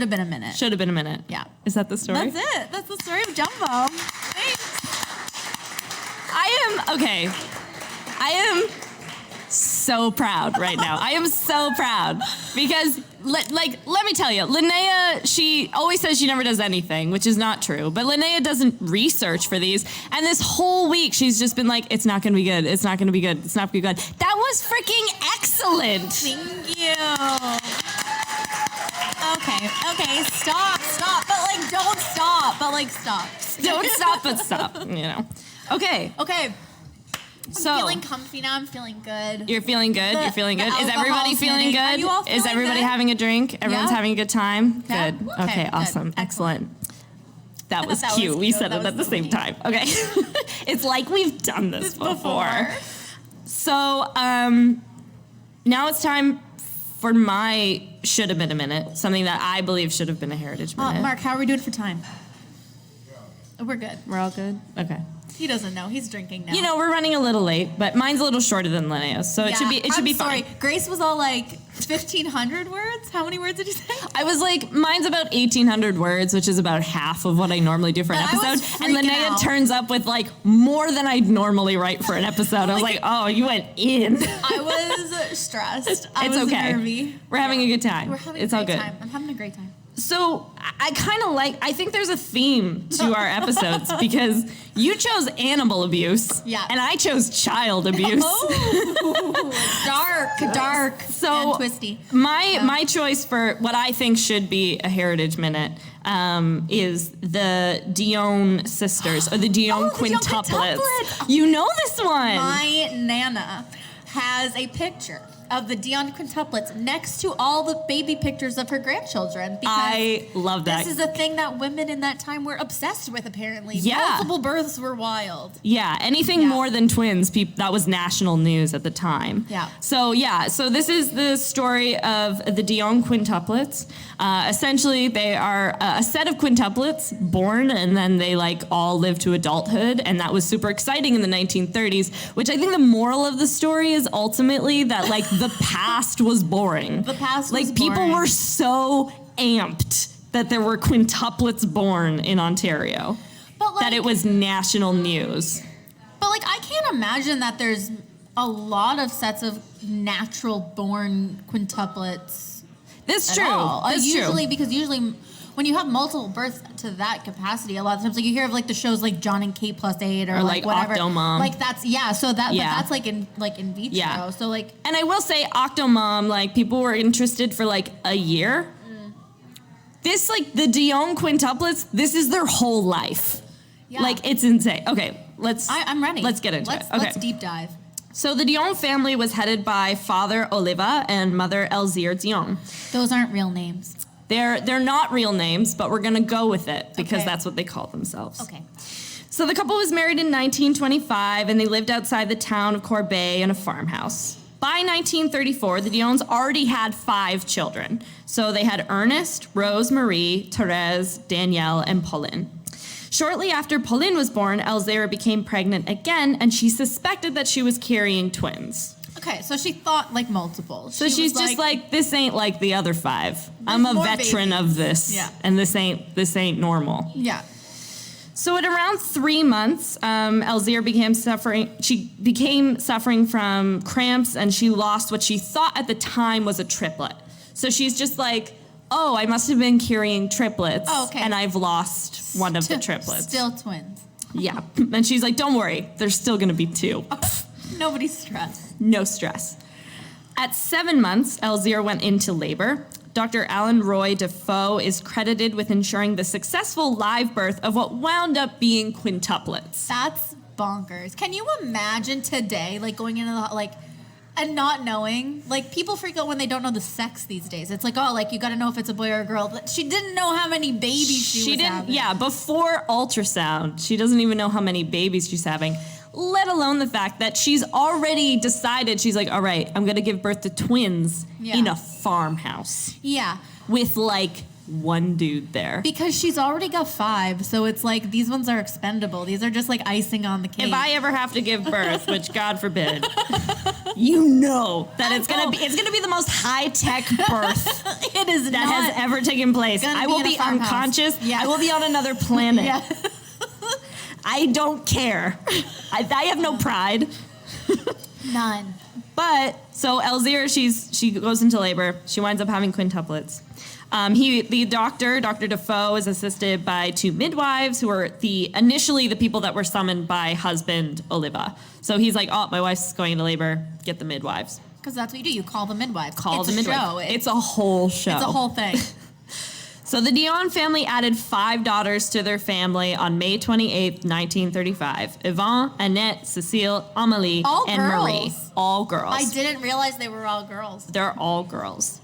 have been a minute. Should have been a minute. Yeah. Is that the story? That's it. That's the story of Jumbo. Thanks. I am so proud right now. I am so proud because, let me tell you, Linnea, she always says she never does anything, which is not true. But Linnea doesn't research for these. And this whole week, she's just been like, it's not going to be good. It's not going to be good. It's not going to be good. That was freaking excellent. Thank you. Okay. Stop. But like, don't stop. But like, stop. Don't stop, but stop. Okay. I'm feeling comfy now. I'm feeling good. You're feeling good? You're feeling good? Is alcohol's everybody feeling hitting. good? Are you all Is feeling everybody good? having a drink? Everyone's Yeah. having a good time? Yeah. Good. Okay, Okay, good. awesome. Excellent. That was That cute. was We cute. said That it at the was same sweet. time. Okay. It's like we've done this before. So now it's time for my should have been a minute, something that I believe should have been a heritage minute. Mark, how are we doing for time? We're good. We're all good? Okay. He doesn't know. He's drinking now. We're running a little late, but mine's a little shorter than Linnea's, so it should be I'm fine. sorry. Grace was all like 1,500 words. How many words did you say? I was like, mine's about 1,800 words, which is about half of what I normally do for an But I was episode. And freaking Linnea out. turns up with like more than I'd normally write for an episode. I was like, oh, you went in. I was stressed. I It's was okay. nervy. We're having a good time. We're having It's a all great good. time. I'm having a great time. So I kind of I think there's a theme to our episodes because you chose animal abuse. Yeah. And I chose child abuse. Dark, So and twisty. My choice for what I think should be a heritage minute is the Dionne sisters or the Dionne Quintuplets. Quintuplets. You know this one. My Nana has a picture of the Dionne Quintuplets next to all the baby pictures of her grandchildren. Because I love that. this is a thing that women in that time were obsessed with, apparently. Yeah. Multiple births were wild. Yeah, anything more than twins, that was national news at the time. Yeah. So this is the story of the Dionne Quintuplets. Essentially, they are a set of quintuplets born, and then they all live to adulthood, and that was super exciting in the 1930s. Which I think the moral of the story is ultimately that the past was boring. The past was people boring. were so amped that there were quintuplets born in Ontario. But That it was national news. But I can't imagine that there's a lot of sets of natural born quintuplets. That's At true. all. That's usually, true. because usually when you have multiple births to that capacity, a lot of times you hear of the shows like John and Kate +8 or whatever. Octomom. That's so that Yeah. but that's in vitro. Yeah. So And I will say, Octomom, people were interested for a year. This, the Dionne Quintuplets, this is their whole life. Yeah. It's insane. Okay, I'm ready. Let's get into it. Okay. Let's deep dive. So the Dionne family was headed by Father Oliva and Mother Elzire Dionne. Those aren't real names. They're not real names, but we're gonna go with it because Okay. that's what they call themselves. Okay. So the couple was married in 1925, and they lived outside the town of Corbeil in a farmhouse. By 1934, the Dionnes already had 5 children. So they had Ernest, Rose Marie, Therese, Danielle, and Pauline. Shortly after Pauline was born, Elzire became pregnant again, and she suspected that she was carrying twins. Okay, so she thought multiple. So she's just this ain't like the other 5. I'm a more veteran babies. of this, Yeah. and this ain't normal. Yeah. So at around 3 months, Elzire became suffering from cramps, and she lost what she thought at the time was a triplet. So she's just oh, I must have been carrying triplets, Oh, okay. and I've lost one of the triplets. Still twins. Yeah. And she's like, don't worry, there's still going to be 2. Nobody's stressed. No stress. At 7 months, Elzire went into labor. Dr. Alan Roy Defoe is credited with ensuring the successful live birth of what wound up being quintuplets. That's bonkers. Can you imagine today, like going into the, like, and not knowing? Like, people freak out when they don't know the sex these days. It's like, oh, like, you got to know if it's a boy or a girl. But she didn't know how many babies she was having. Yeah, before ultrasound, she doesn't even know how many babies she's having, let alone the fact that she's already decided, she's like, all right, I'm going to give birth to twins in a farmhouse. Yeah. With, like, one dude there. Because she's already got 5, so it's like, these ones are expendable. These are just, like, icing on the cake. If I ever have to give birth, which God forbid, you know that it's gonna be the most high-tech birth it is that has ever taken place. I will be unconscious. I will be on another planet. Yeah. I don't care. I have no pride. None. But so Elzire, she goes into labor. She winds up having quintuplets. The doctor, Dr. Defoe, is assisted by 2 midwives who are initially the people that were summoned by husband Oliva. So he's like, oh, my wife's going into labor. Get the midwives. Because that's what you do. You call the midwife. Call the midwife. It's a whole show. It's a whole thing. So the Dionne family added 5 daughters to their family on May 28th, 1935. Yvonne, Annette, Cecile, Amélie, and Marie. All girls. I didn't realize they were all girls. They're all girls.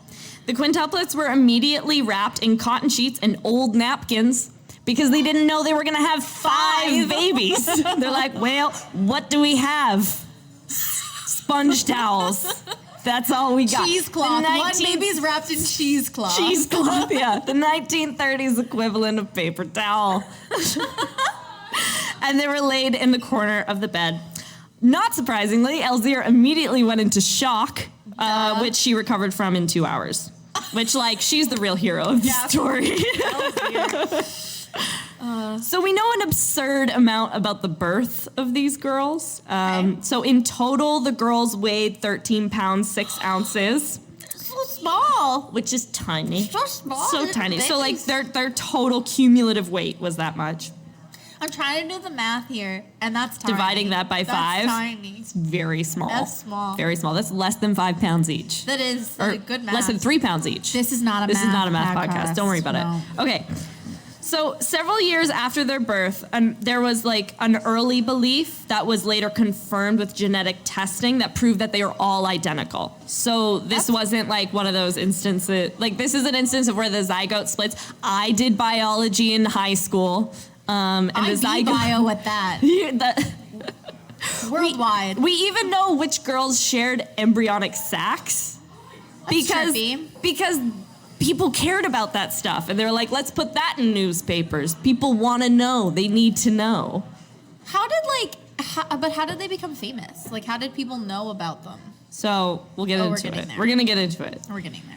The quintuplets were immediately wrapped in cotton sheets and old napkins because they didn't know they were going to have 5 babies. They're like, well, what do we have? Sponge towels. That's all we got. Cheesecloth. One baby's wrapped in cheesecloth. Cheesecloth, yeah. The 1930s equivalent of paper towel. And they were laid in the corner of the bed. Not surprisingly, Elzire immediately went into shock, which she recovered from in 2 hours. Which, like, she's the real hero of the story. So we know an absurd amount about the birth of these girls. So in total, the girls weighed 13 pounds, 6 ounces. So small. Which is tiny. So small. So tiny. So, like, their total cumulative weight was that much. I'm trying to do the math here, and that's tiny. Dividing that by 5. That's tiny. It's very small. That's small. Very small. That's less than 5 pounds each. That is a good math. Less than 3 pounds each. This is not a math podcast. Don't worry about it. Okay. So several years after their birth, there was like an early belief that was later confirmed with genetic testing that proved that they were all identical. So this wasn't like one of those instances, like this is an instance of where the zygote splits. I did biology in high school. And I the zygote bio at that. Worldwide. We even know which girls shared embryonic sacs. Because people cared about that stuff, and they're like, let's put that in newspapers. People want to know. They need to know. How did they become famous? Like, how did people know about them? So we'll get into it. We're going to get into it. We're getting there.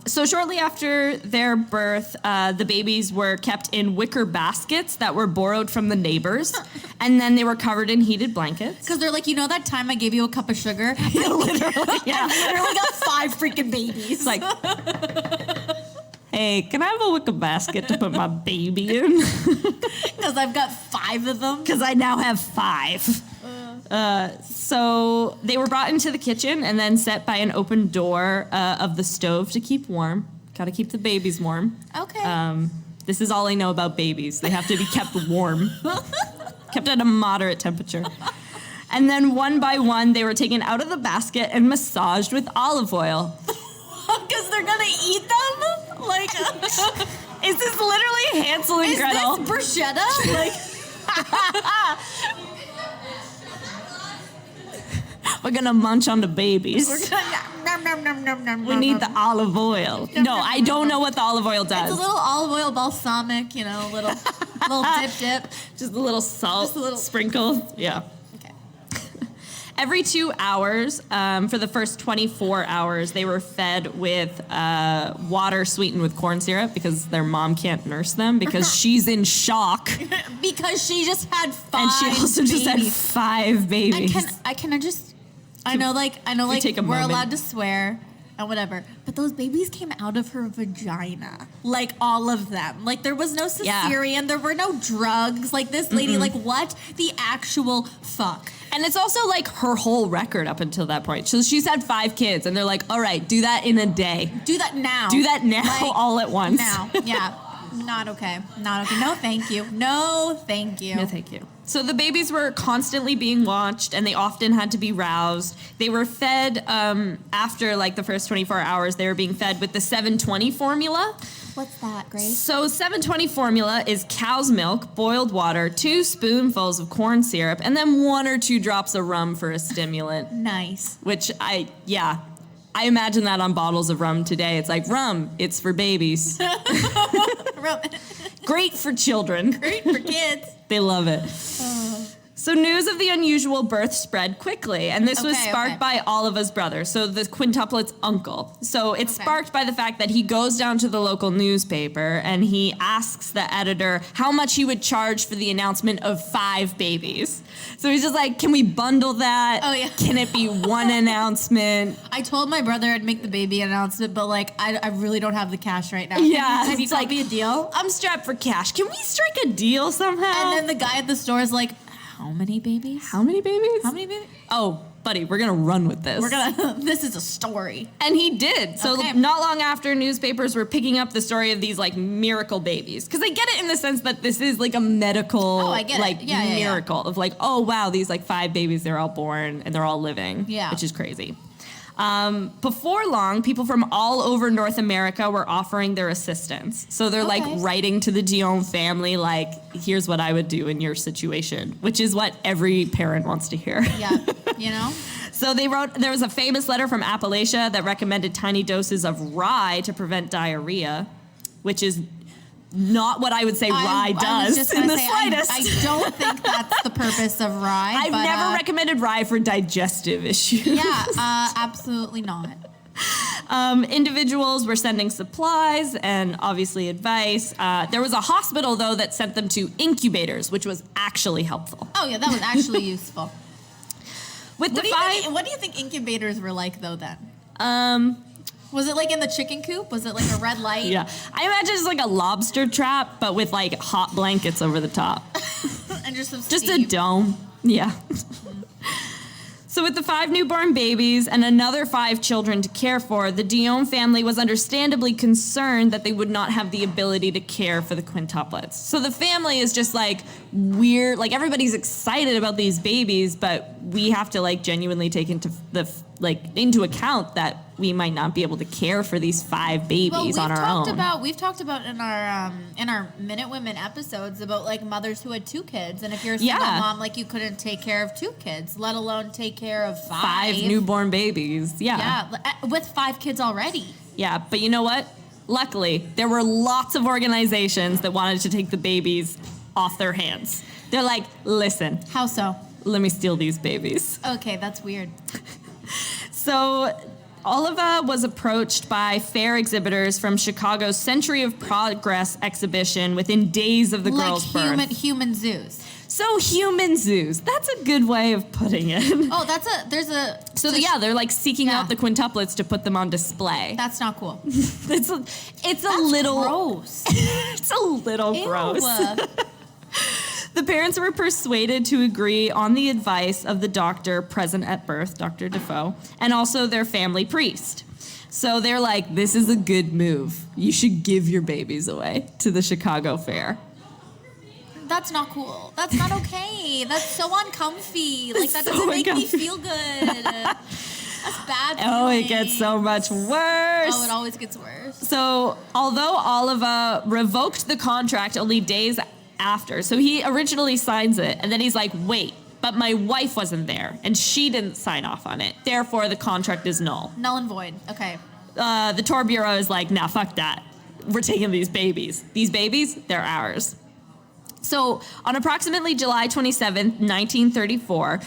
So shortly after their birth, the babies were kept in wicker baskets that were borrowed from the neighbors, and then they were covered in heated blankets. Because they're like, you know that time I gave you a cup of sugar? Literally, yeah. I literally got 5 freaking babies. Like, hey, can I have a wicker basket to put my baby in? Because I've got 5 of them. Because I now have 5. So they were brought into the kitchen and then set by an open door of the stove to keep warm. Got to keep the babies warm. Okay. This is all I know about babies. They have to be kept warm, kept at a moderate temperature. And then one by one, they were taken out of the basket and massaged with olive oil. Because they're going to eat them? Like, is this literally Hansel and Gretel? Is this bruschetta? Like... We're going to munch on the babies. We need the olive oil. No, I don't know what the olive oil does. It's a little olive oil balsamic, you know, little dip. Just a little salt, just a little sprinkle. Yeah. Okay. Every 2 hours, for the first 24 hours, they were fed with water sweetened with corn syrup because their mom can't nurse them because she's in shock. Because she just had 5 And she also just had 5 babies. And I know, like, we're allowed to swear. and whatever. But those babies came out of her vagina. Like, all of them. Like, there was no cesarean. There were no drugs. Like, this lady, like, what the actual fuck? And it's also like her whole record up until that point. So she's had 5 kids, and they're like, all right, do that in a day. Do that now. Do that now, like, all at once. Now, yeah. Not okay. Not okay. No, thank you. No, thank you. No, thank you. So the babies were constantly being watched, and they often had to be roused. They were fed after like the first 24 hours. They were being fed with the 720 formula. What's that, Grace? So 720 formula is cow's milk, boiled water, 2 spoonfuls of corn syrup, and then 1 or 2 drops of rum for a stimulant. Nice. Which I imagine that on bottles of rum today. It's like, rum, it's for babies. Great for children. Great for kids. They love it. So news of the unusual birth spread quickly, and this was sparked by Oliva's brother, so the quintuplets' uncle. So it's sparked by the fact that he goes down to the local newspaper and he asks the editor how much he would charge for the announcement of 5 babies. So he's just like, can we bundle that? Oh, yeah. Can it be one announcement? I told my brother I'd make the baby announcement, but like, I really don't have the cash right now. Yeah. Can you like me a deal? I'm strapped for cash. Can we strike a deal somehow? And then the guy at the store is like, how many babies? How many babies? How many babies? Oh, buddy, we're gonna run with this. This is a story. And he did. So not long after, newspapers were picking up the story of these like miracle babies. Because I get it in the sense that this is like a medical miracle of like, oh wow, these like 5 babies, they're all born and they're all living. Yeah. Which is crazy. Before long, people from all over North America were offering their assistance. So they're like writing to the Dionne family, like, here's what I would do in your situation, which is what every parent wants to hear. Yeah, you know? So they wrote, there was a famous letter from Appalachia that recommended tiny doses of rye to prevent diarrhea, which is not what I would say rye does in the slightest. I don't think that's the purpose of rye. I've never recommended rye for digestive issues. Yeah, absolutely not. Individuals were sending supplies and obviously advice. There was a hospital, though, that sent them to incubators, which was actually helpful. Oh, yeah, that was actually useful. What do you think incubators were like, though, then? Was it like in the chicken coop? Was it like a red light? Yeah. I imagine it's like a lobster trap, but with like hot blankets over the top. And just some Just steam. a dome. Yeah. So with the 5 newborn babies and another 5 children to care for, the Dionne family was understandably concerned that they would not have the ability to care for the quintuplets. So the family is just like weird, like everybody's excited about these babies, but we have to like genuinely take into account that we might not be able to care for these 5 babies on our own. We've talked about in our Minute Women episodes about like mothers who had 2 kids, and if you're a single mom, like you couldn't take care of 2 kids, let alone take care of 5 newborn babies. Yeah, with 5 kids already. Yeah, but you know what? Luckily, there were lots of organizations that wanted to take the babies off their hands. They're like, listen. How so? Let me steal these babies. Okay, that's weird. So Oliva was approached by fair exhibitors from Chicago's Century of Progress exhibition within days of the girl's birth. Like human zoos. So human zoos. That's a good way of putting it. Oh, they're like seeking out the quintuplets to put them on display. That's not cool. It's a little gross. It's a little Ew. gross. The parents were persuaded to agree on the advice of the doctor present at birth, Dr. Defoe, and also their family priest. So they're like, this is a good move. You should give your babies away to the Chicago Fair. That's not cool. That's not okay. That's so uncomfy. Like, that doesn't make me feel good. That's bad feeling. Oh, it gets so much worse. Oh, it always gets worse. So although Oliva revoked the contract only days after, so he originally signs it, and then he's like, wait, but my wife wasn't there, and she didn't sign off on it. Therefore, the contract is null. Null and void. Okay. The tour bureau is like, nah, fuck that. We're taking these babies. These babies, they're ours. So on approximately July 27th, 1934,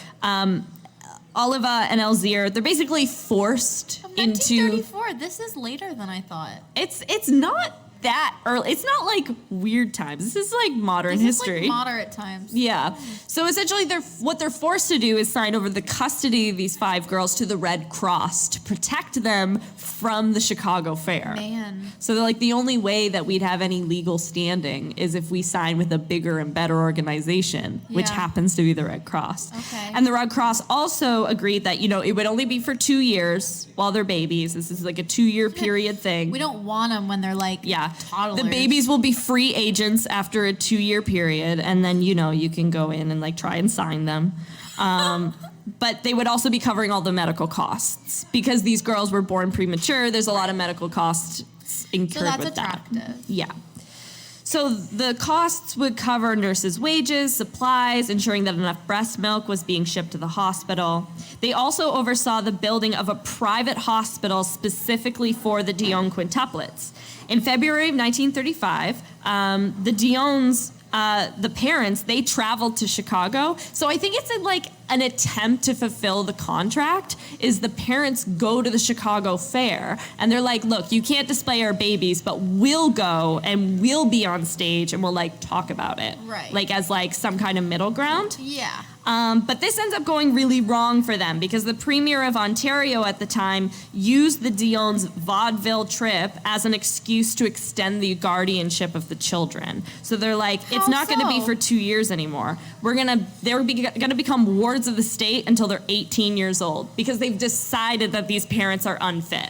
Oliva and Elzir, they're basically forced into... 1934, this is later than I thought. It's not that early. It's not like weird times. This is like modern This is history. like moderate times. Yeah. So essentially, what they're forced to do is sign over the custody of these 5 girls to the Red Cross to protect them from the Chicago Fair. Man. So they're like, the only way that we'd have any legal standing is if we sign with a bigger and better organization, which Yeah. happens to be the Red Cross. Okay. And the Red Cross also agreed that, it would only be for 2 years while they're babies. This is like a 2-year period thing. We don't want them when they're like toddlers. The babies will be free agents after a 2-year period, and then you can go in and like try and sign them. But they would also be covering all the medical costs because these girls were born premature. There's a lot of medical costs incurred So that's with attractive. that. Yeah. So the costs would cover nurses' wages, supplies, ensuring that enough breast milk was being shipped to the hospital. They also oversaw the building of a private hospital specifically for the Dionne Quintuplets. In February of 1935, the Dionnes, the parents, they traveled to Chicago. So I think it's an attempt to fulfill the contract is the parents go to the Chicago Fair and they're like, look, you can't display our babies, but we'll go and we'll be on stage and we'll talk about it. Right. As some kind of middle ground. Yeah. But this ends up going really wrong for them because the Premier of Ontario at the time used the Dionne's vaudeville trip as an excuse to extend the guardianship of the children. So they're like, it's not going to be for 2 years anymore. They're going to become wards of the state until they're 18 years old because they've decided that these parents are unfit.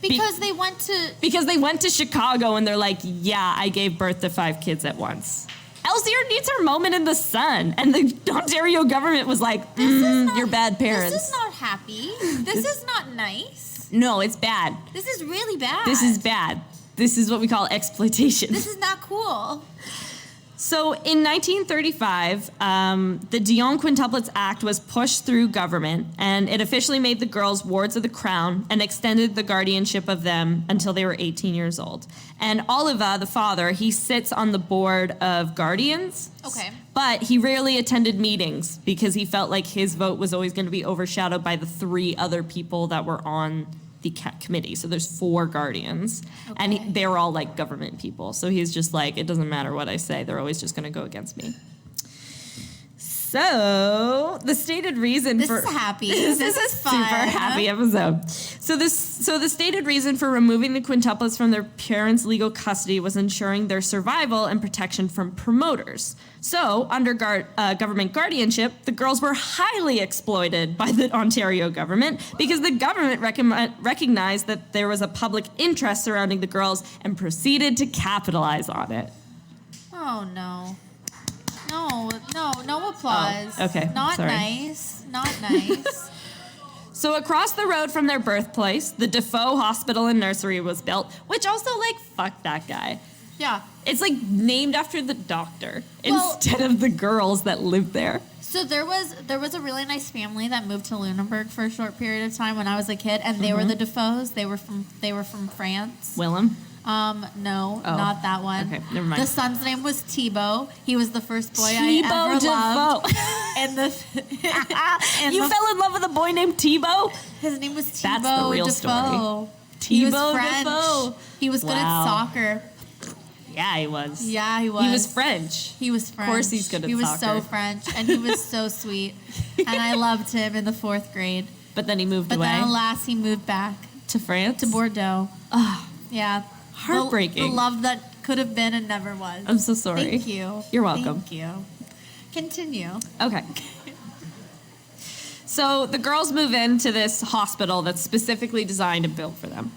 Because they went to Chicago and they're like, yeah, I gave birth to 5 kids at once. Elsier needs her moment in the sun. And the Ontario government was like, you're bad parents. This is not happy. This is not nice. No, it's bad. This is really bad. This is bad. This is what we call exploitation. This is not cool. So in 1935, the Dionne Quintuplets Act was pushed through government, and it officially made the girls wards of the crown and extended the guardianship of them until they were 18 years old. And Oliva, the father, he sits on the board of guardians. Okay. But he rarely attended meetings because he felt like his vote was always going to be overshadowed by the 3 other people that were on the committee. So there's 4 guardians, and they're all government people. So he's just like, it doesn't matter what I say. They're always just going to go against me. So the stated reason This is happy. This is a fun. super happy episode. So the stated reason for removing the quintuplets from their parents' legal custody was ensuring their survival and protection from promoters. So under government guardianship, the girls were highly exploited by the Ontario government because the government recognized that there was a public interest surrounding the girls and proceeded to capitalize on it. Oh, no. No applause. Oh, okay, Not sorry. nice. Not nice. So across the road from their birthplace, the Defoe Hospital and Nursery was built, which also, fuck that guy. Yeah. It's, named after the doctor instead of the girls that lived there. So there was a really nice family that moved to Lunenburg for a short period of time when I was a kid, and they were the Defoes. They were from France. Willem? No, not that one. Okay, never mind. The son's name was Thibaut. He was the first boy Thibaut I ever loved. Defoe. You fell in love with a boy named Thibaut? His name was Thibaut That's the real Defoe. story. He was Thibaut French. Defoe. He was good at soccer. Yeah, he was. Yeah, he was. He was French. He was French. Of course he's good at He was soccer. so French, and he was so sweet. And I loved him in the 4th grade. But then he moved But away. then, alas, he moved back to France? to Bordeaux. Oh, Yeah. heartbreaking. The love that could have been and never was. I'm so sorry. Thank you. You're welcome. Thank you. Continue. Okay. So the girls move into this hospital that's specifically designed and built for them.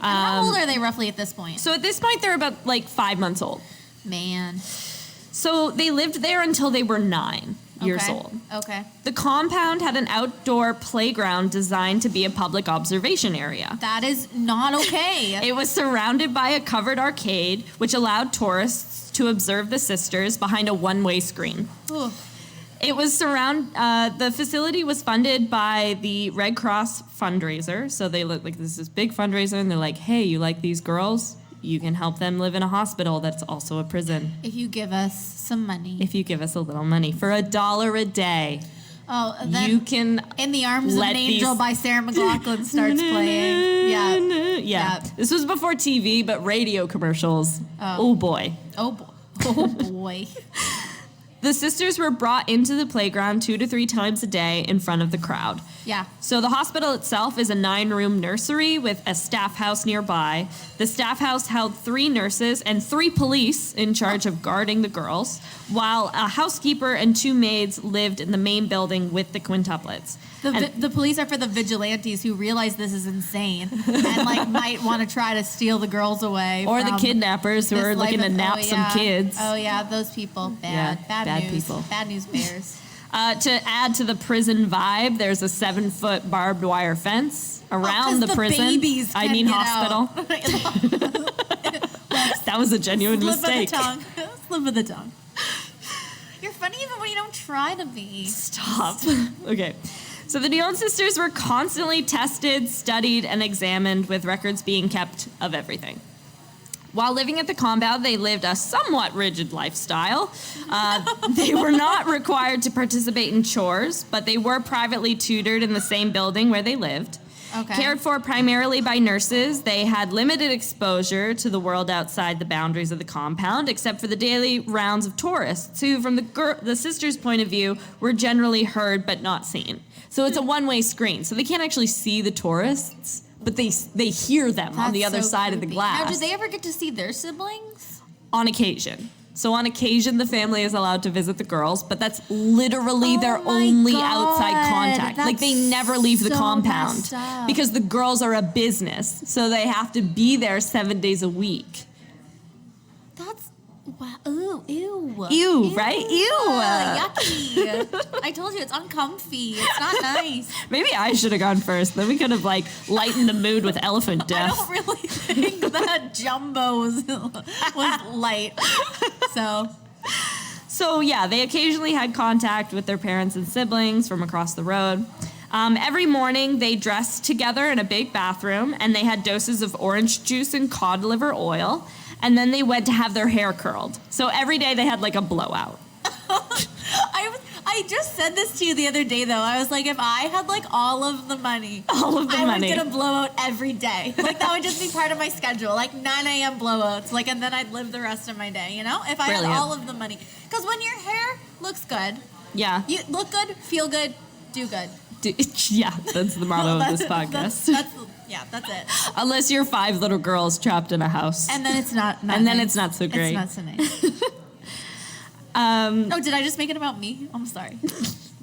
And how old are they roughly at this point? So at this point, they're about 5 months old. Man. So they lived there until they were 9 years old. Okay. The compound had an outdoor playground designed to be a public observation area. That is not okay. It was surrounded by a covered arcade, which allowed tourists to observe the sisters behind a one-way screen. Ooh. It was the facility was funded by the Red Cross fundraiser. So they look like this is big fundraiser, and they're like, hey, you like these girls? You can help them live in a hospital that's also a prison. If you give us some money. If you give us a little money for $1 a day. Oh, then you can In the Arms of let an Angel these- by Sarah McLachlan starts playing. Yeah. Yeah. This was before TV, but radio commercials. Oh boy. Oh boy. Oh boy. The sisters were brought into the playground 2 to 3 times a day in front of the crowd. Yeah. So the hospital itself is a 9-room nursery with a staff house nearby. The staff house held 3 nurses and 3 police in charge of guarding the girls, while a housekeeper and 2 maids lived in the main building with the quintuplets. The police are for the vigilantes who realize this is insane and like might want to try to steal the girls away. Or the from kidnappers who this are looking life to nap some kids. Oh yeah, those people. Bad. Yeah, Bad bad news. people. Bad news bears. To add to the prison vibe, there's a 7-foot barbed wire fence around the prison. Babies I can mean get hospital. out. That was a genuine mistake. Slip of the tongue. Slip of the tongue. You're funny even when you don't try to be. Stop. Okay. So the Dionne sisters were constantly tested, studied, and examined, with records being kept of everything. While living at the compound, they lived a somewhat rigid lifestyle. They were not required to participate in chores, but they were privately tutored in the same building where they lived. Okay. Cared for primarily by nurses, they had limited exposure to the world outside the boundaries of the compound, except for the daily rounds of tourists, who, from the sisters' point of view, were generally heard but not seen. So it's a one-way screen, so they can't actually see the tourists, but they hear them on the That's other so side of the creepy. glass. Now, do they ever get to see their siblings? On occasion. So on occasion, the family is allowed to visit the girls, but that's literally their Oh my only God, outside contact. Like, they that's never leave the so compound messed up. because the girls are a business, so they have to be there 7 days a week. That's wow. Ooh, ew. Ew, right? Ew. Yucky. I told you it's uncomfy. It's not nice. Maybe I should have gone first. Then we could have like lightened the mood with elephant I death. don't really think that Jumbo was light. So yeah, they occasionally had contact with their parents and siblings from across the road. Every morning they dressed together in a big bathroom, and they had doses of orange juice and cod liver oil, and then they went to have their hair curled. So every day they had like a blowout. I just said this to you the other day, though. I was like, if I had like all of the money, I would get a blowout every day. Like that would just be part of my schedule, like 9 a.m. blowouts. Like, and then I'd live the rest of my day. You know, if I Brilliant. had all of the money, because when your hair looks good, Yeah. you look good, feel good, do good. Yeah, that's the motto of this podcast. That's it. Unless you're 5 little girls trapped in a house. And then it's not And then nice. it's not so great. It's not so nice. Oh, did I just make it about me? I'm sorry.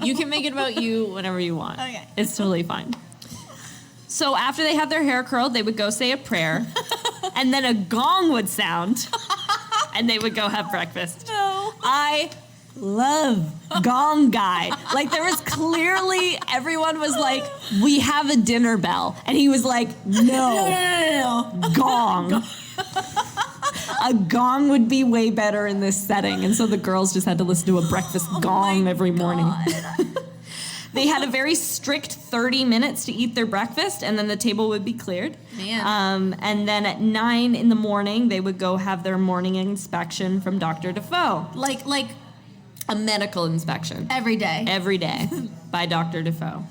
You can make it about you whenever you want. Okay. It's totally fine. So after they had their hair curled, they would go say a prayer, and then a gong would sound, and they would go have breakfast. No. I love gong guy. Like, there was clearly, everyone was like, we have a dinner bell. And he was like, no. Gong. A gong would be way better in this setting. And so the girls just had to listen to a breakfast gong every morning. They had a very strict 30 minutes to eat their breakfast, and then the table would be cleared. Man. And then at 9 in the morning, they would go have their morning inspection from Dr. Defoe. Like A medical inspection. every day. Every day by Dr. Defoe.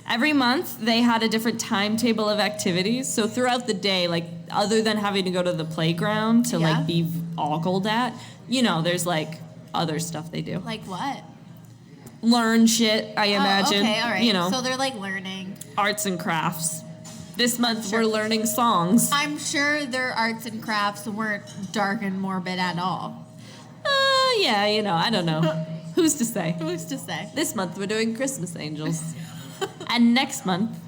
Every month, they had a different timetable of activities. So throughout the day, like, other than having to go to the playground to, Yeah. like, be ogled at, you know, there's, like, other stuff they do. Like what? Learn shit, I imagine. Oh, okay, all right. You know, So they're like learning. arts and crafts. This month, Sure. we're learning songs. I'm sure their arts and crafts weren't dark and morbid at all. Yeah, you know, I don't know. Who's to say? Who's to say? This month, we're doing Christmas angels. And next month,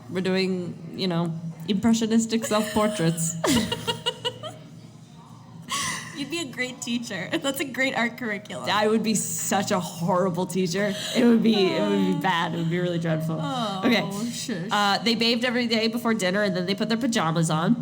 we're doing, you know, impressionistic self-portraits. You'd be a great teacher. That's a great art curriculum. I would be such a horrible teacher. It would be bad. It would be really dreadful. Oh, Okay. shush. They bathed every day before dinner, and then they put their pajamas on.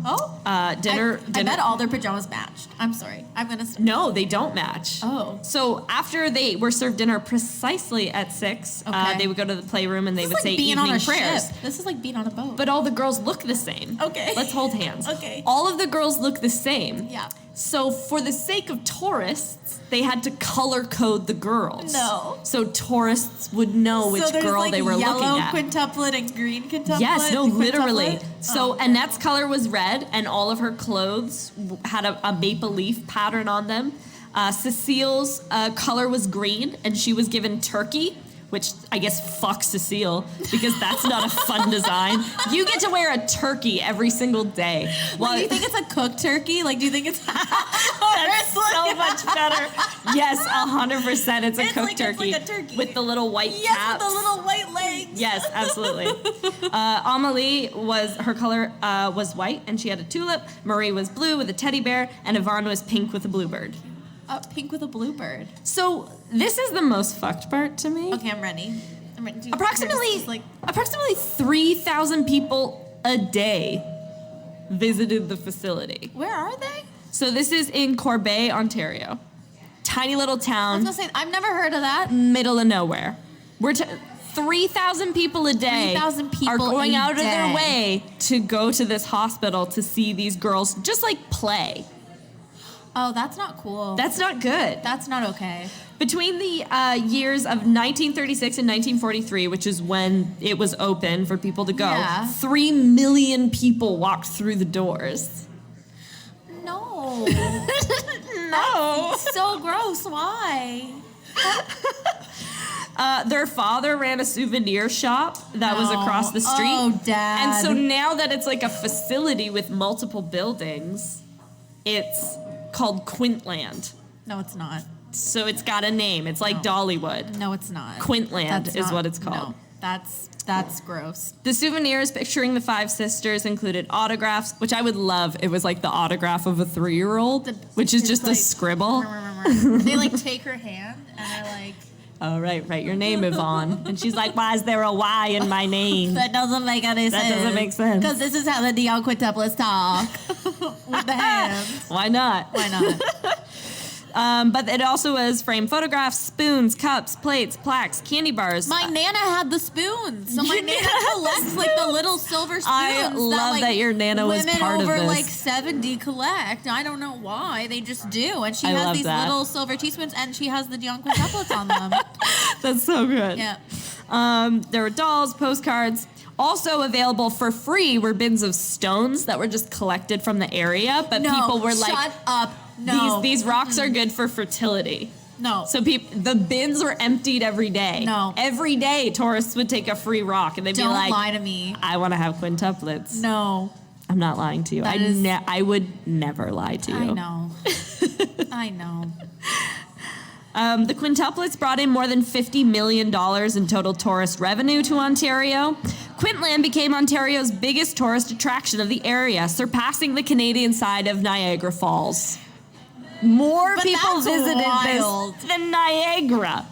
Dinner. I bet all their pajamas matched. I'm sorry. I'm gonna. No, they don't match. Oh. So after they were served dinner precisely at 6, Okay. they would go to the playroom and they This is would like say being evening on a prayers. ship. This is like being on a boat. But all the girls look the same. Okay. Let's hold hands. Okay. All of the girls look the same. Yeah. So for the sake of tourists, they had to color code the girls. No. So tourists would know which girl they were looking at. Yellow quintuplet and green quintuplet? Yes, no, literally. Quintuplet? So Annette's color was red, and all of her clothes had a maple leaf pattern on them. Cecile's color was green, and she was given turkey, which I guess fuck Cecile, because that's not a fun design. You get to wear a turkey every single day. Well, do you think it's a cooked turkey? Like, do you think it's... That's so much better. Yes, 100%. It's a cooked turkey. It's like a turkey. With the little white caps. Yes, with the little white legs. Yes, absolutely. Amelie her color was white, and she had a tulip. Marie was blue with a teddy bear, and Yvonne was pink with a bluebird. Pink with a bluebird. So this is the most fucked part to me. Okay, I'm ready. Approximately 3,000 people a day visited the facility. Where are they? So this is in Corbeil, Ontario. Tiny little town. I was gonna say, I've never heard of that. Middle of nowhere. 3,000 people a day 3,000 people are going out of day. their way to go to this hospital to see these girls just like play. Oh, that's not cool. That's not good. That's not okay. Between the years of 1936 and 1943, which is when it was open for people to go, 3 million people walked through the doors. No. No. That's so gross. Why? Their father ran a souvenir shop that was across the street. Oh, Dad. And so now that it's like a facility with multiple buildings, it's called Quintland. No, it's not. So it's got a name. It's like Dollywood. No, it's not. Quintland is what it's called. No, that's gross. The souvenirs picturing the 5 sisters included autographs, which I would love. It was like the autograph of a 3-year-old, which is just a scribble. They like take her hand and they're like, "Oh, right, write your name, Yvonne." And she's like, "Why is there a Y in my name?" That doesn't make any sense. That doesn't make sense. Because this is how the Dionne Quintuplets talk. With the hands. Why not? Why not? But it also was framed photographs, spoons, cups, plates, plaques, candy bars. My Nana had the spoons. So my Nana collects like the little silver spoons. I love that your Nana was part of this. Women over like 70 collect. I don't know why. They just do. And she has these little silver teaspoons and she has the Dionne Quintuplets on them. That's so good. Yeah. There were dolls, postcards. Also available for free were bins of stones that were just collected from the area, but people were like, shut up. No. These rocks are good for fertility. No. So the bins were emptied every day. No. Every day, tourists would take a free rock and they'd be like, "Don't lie to me. I want to have quintuplets." No. I'm not lying to you. I would never lie to you. I know. I know. The quintuplets brought in more than $50 million in total tourist revenue to Ontario. Quintland became Ontario's biggest tourist attraction of the area, surpassing the Canadian side of Niagara Falls. More people visited this than Niagara.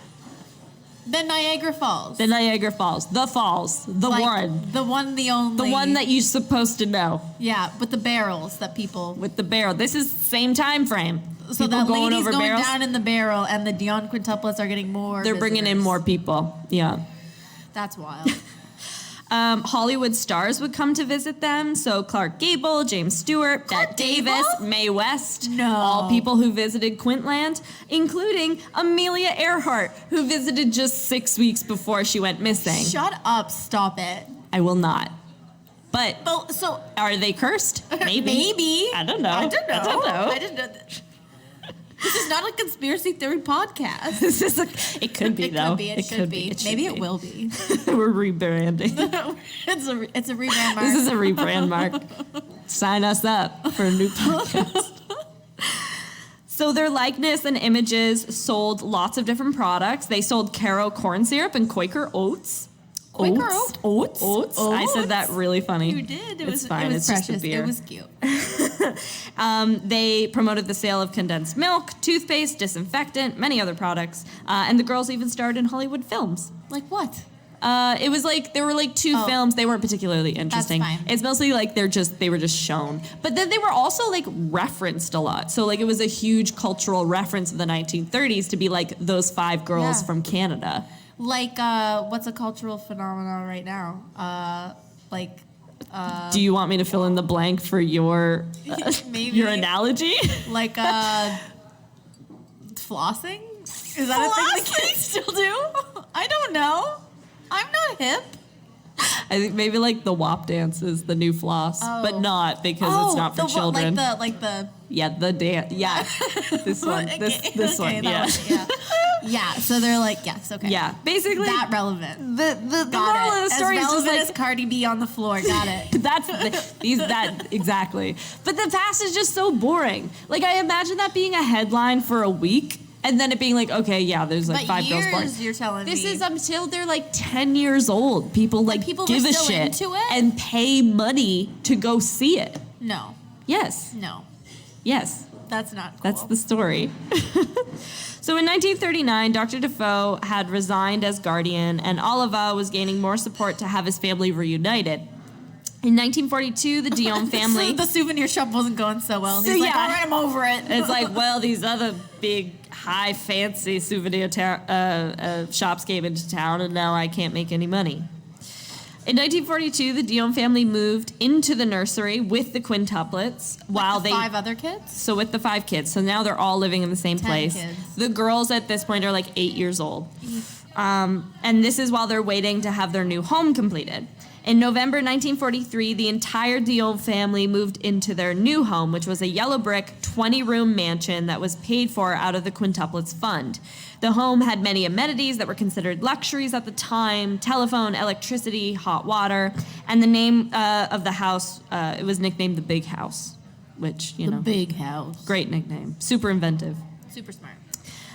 The Niagara Falls. The Niagara Falls. The falls. The one. The one, the only. The one that you're supposed to know. Yeah, with the barrels that people... With the barrel. This is the same time frame. So people that lady's going barrels. down in the barrel and the Dionne Quintuplets are getting more They're bringing in more people. Yeah. That's wild. Hollywood stars would come to visit them. So Clark Gable, James Stewart, Bette Davis, Mae West. No. All people who visited Quintland, including Amelia Earhart, who visited just 6 weeks before she went missing. Shut up. Stop it. I will not. But so are they cursed? Maybe. Maybe. I don't know. I don't know. I didn't know that. This is not a conspiracy theory podcast. It could be, though. It should be. Maybe it will be. We're rebranding. It's a rebrand mark. This is a rebrand mark. Sign us up for a new podcast. So their likeness and images sold lots of different products. They sold Caro corn syrup and Quaker oats. Quaker Oats. I said that really funny. You did. It's fine. It was it's precious. just a beer. It was cute. They promoted the sale of condensed milk, toothpaste, disinfectant, many other products. And the girls even starred in Hollywood films. Like what? It was like there were like 2 films. They weren't particularly interesting. That's fine. It's mostly like they were just shown. But then they were also like referenced a lot. So like it was a huge cultural reference of the 1930s to be like those 5 girls from Canada. Like what's a cultural phenomenon right now? Like Do you want me to fill in the blank for your Maybe. your analogy? Like flossing? Is that a thing the kids still do? I don't know. I'm not hip. I think maybe like the WAP dance is the new floss, but not because it's not for children. Like the yeah, the dance. Yeah, this one. This one. Yeah. Yeah. So they're like, yes, okay. Yeah, basically that relevant. The moral of the story is just like as Cardi B on the floor. Got it. that exactly. But the past is just so boring. Like I imagine that being a headline for a week. And then it being like, okay, yeah, there's like 5 girls born. You're telling me. This is until they're like 10 years old. People give a shit into it? and pay money to go see it. No. Yes. No. Yes. That's not cool. That's the story. So in 1939, Dr. Defoe had resigned as guardian, and Oliva was gaining more support to have his family reunited. In 1942, the Dionne family... the souvenir shop wasn't going so well. He's like, all right, I'm over it. It's like, well, these other big, high, fancy souvenir shops came into town, and now I can't make any money. In 1942, the Dionne family moved into the nursery with the quintuplets. With the 5 other kids? So with the 5 kids. So now they're all living in the same 10 place. Kids. The girls at this point are like 8 years old. And this is while they're waiting to have their new home completed. In November 1943, the entire Dionne family moved into their new home, which was a yellow brick 20-room mansion that was paid for out of the quintuplets fund. The home had many amenities that were considered luxuries at the time: telephone, electricity, hot water, and the name of the house, it was nicknamed the Big House, which, The Big House. Great nickname, super inventive. Super smart.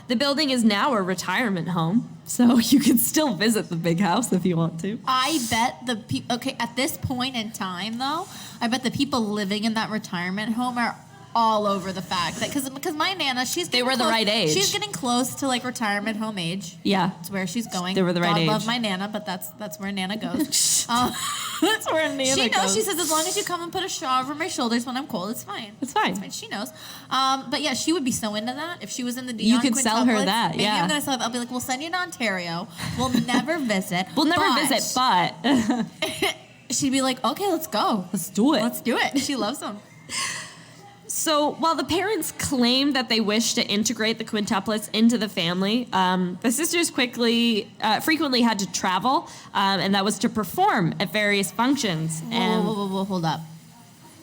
The building is now a retirement home, so you can still visit the Big House if you want to. I bet the people, okay, at this point in time, though, I bet the people living in that retirement home are all over the fact that, because my Nana, they were the right age. She's getting close to like retirement home age. Yeah. That's where she's going. They were the right age. I love my Nana, but that's where Nana goes. That's where Nana goes. She knows. She says, as long as you come and put a shawl over my shoulders when I'm cold, it's fine. It's fine. It's fine. She knows. But yeah, she would be so into that if she was in the Dionne You could sell her Quintuplets. that, Maybe yeah. I'm gonna sell it. I'll be like, we'll send you to Ontario. We'll never visit. But she'd be like, okay, let's go. Let's do it. Let's do it. She loves them. So while the parents claimed that they wished to integrate the quintuplets into the family, the sisters frequently had to travel, and that was to perform at various functions. Whoa, hold up.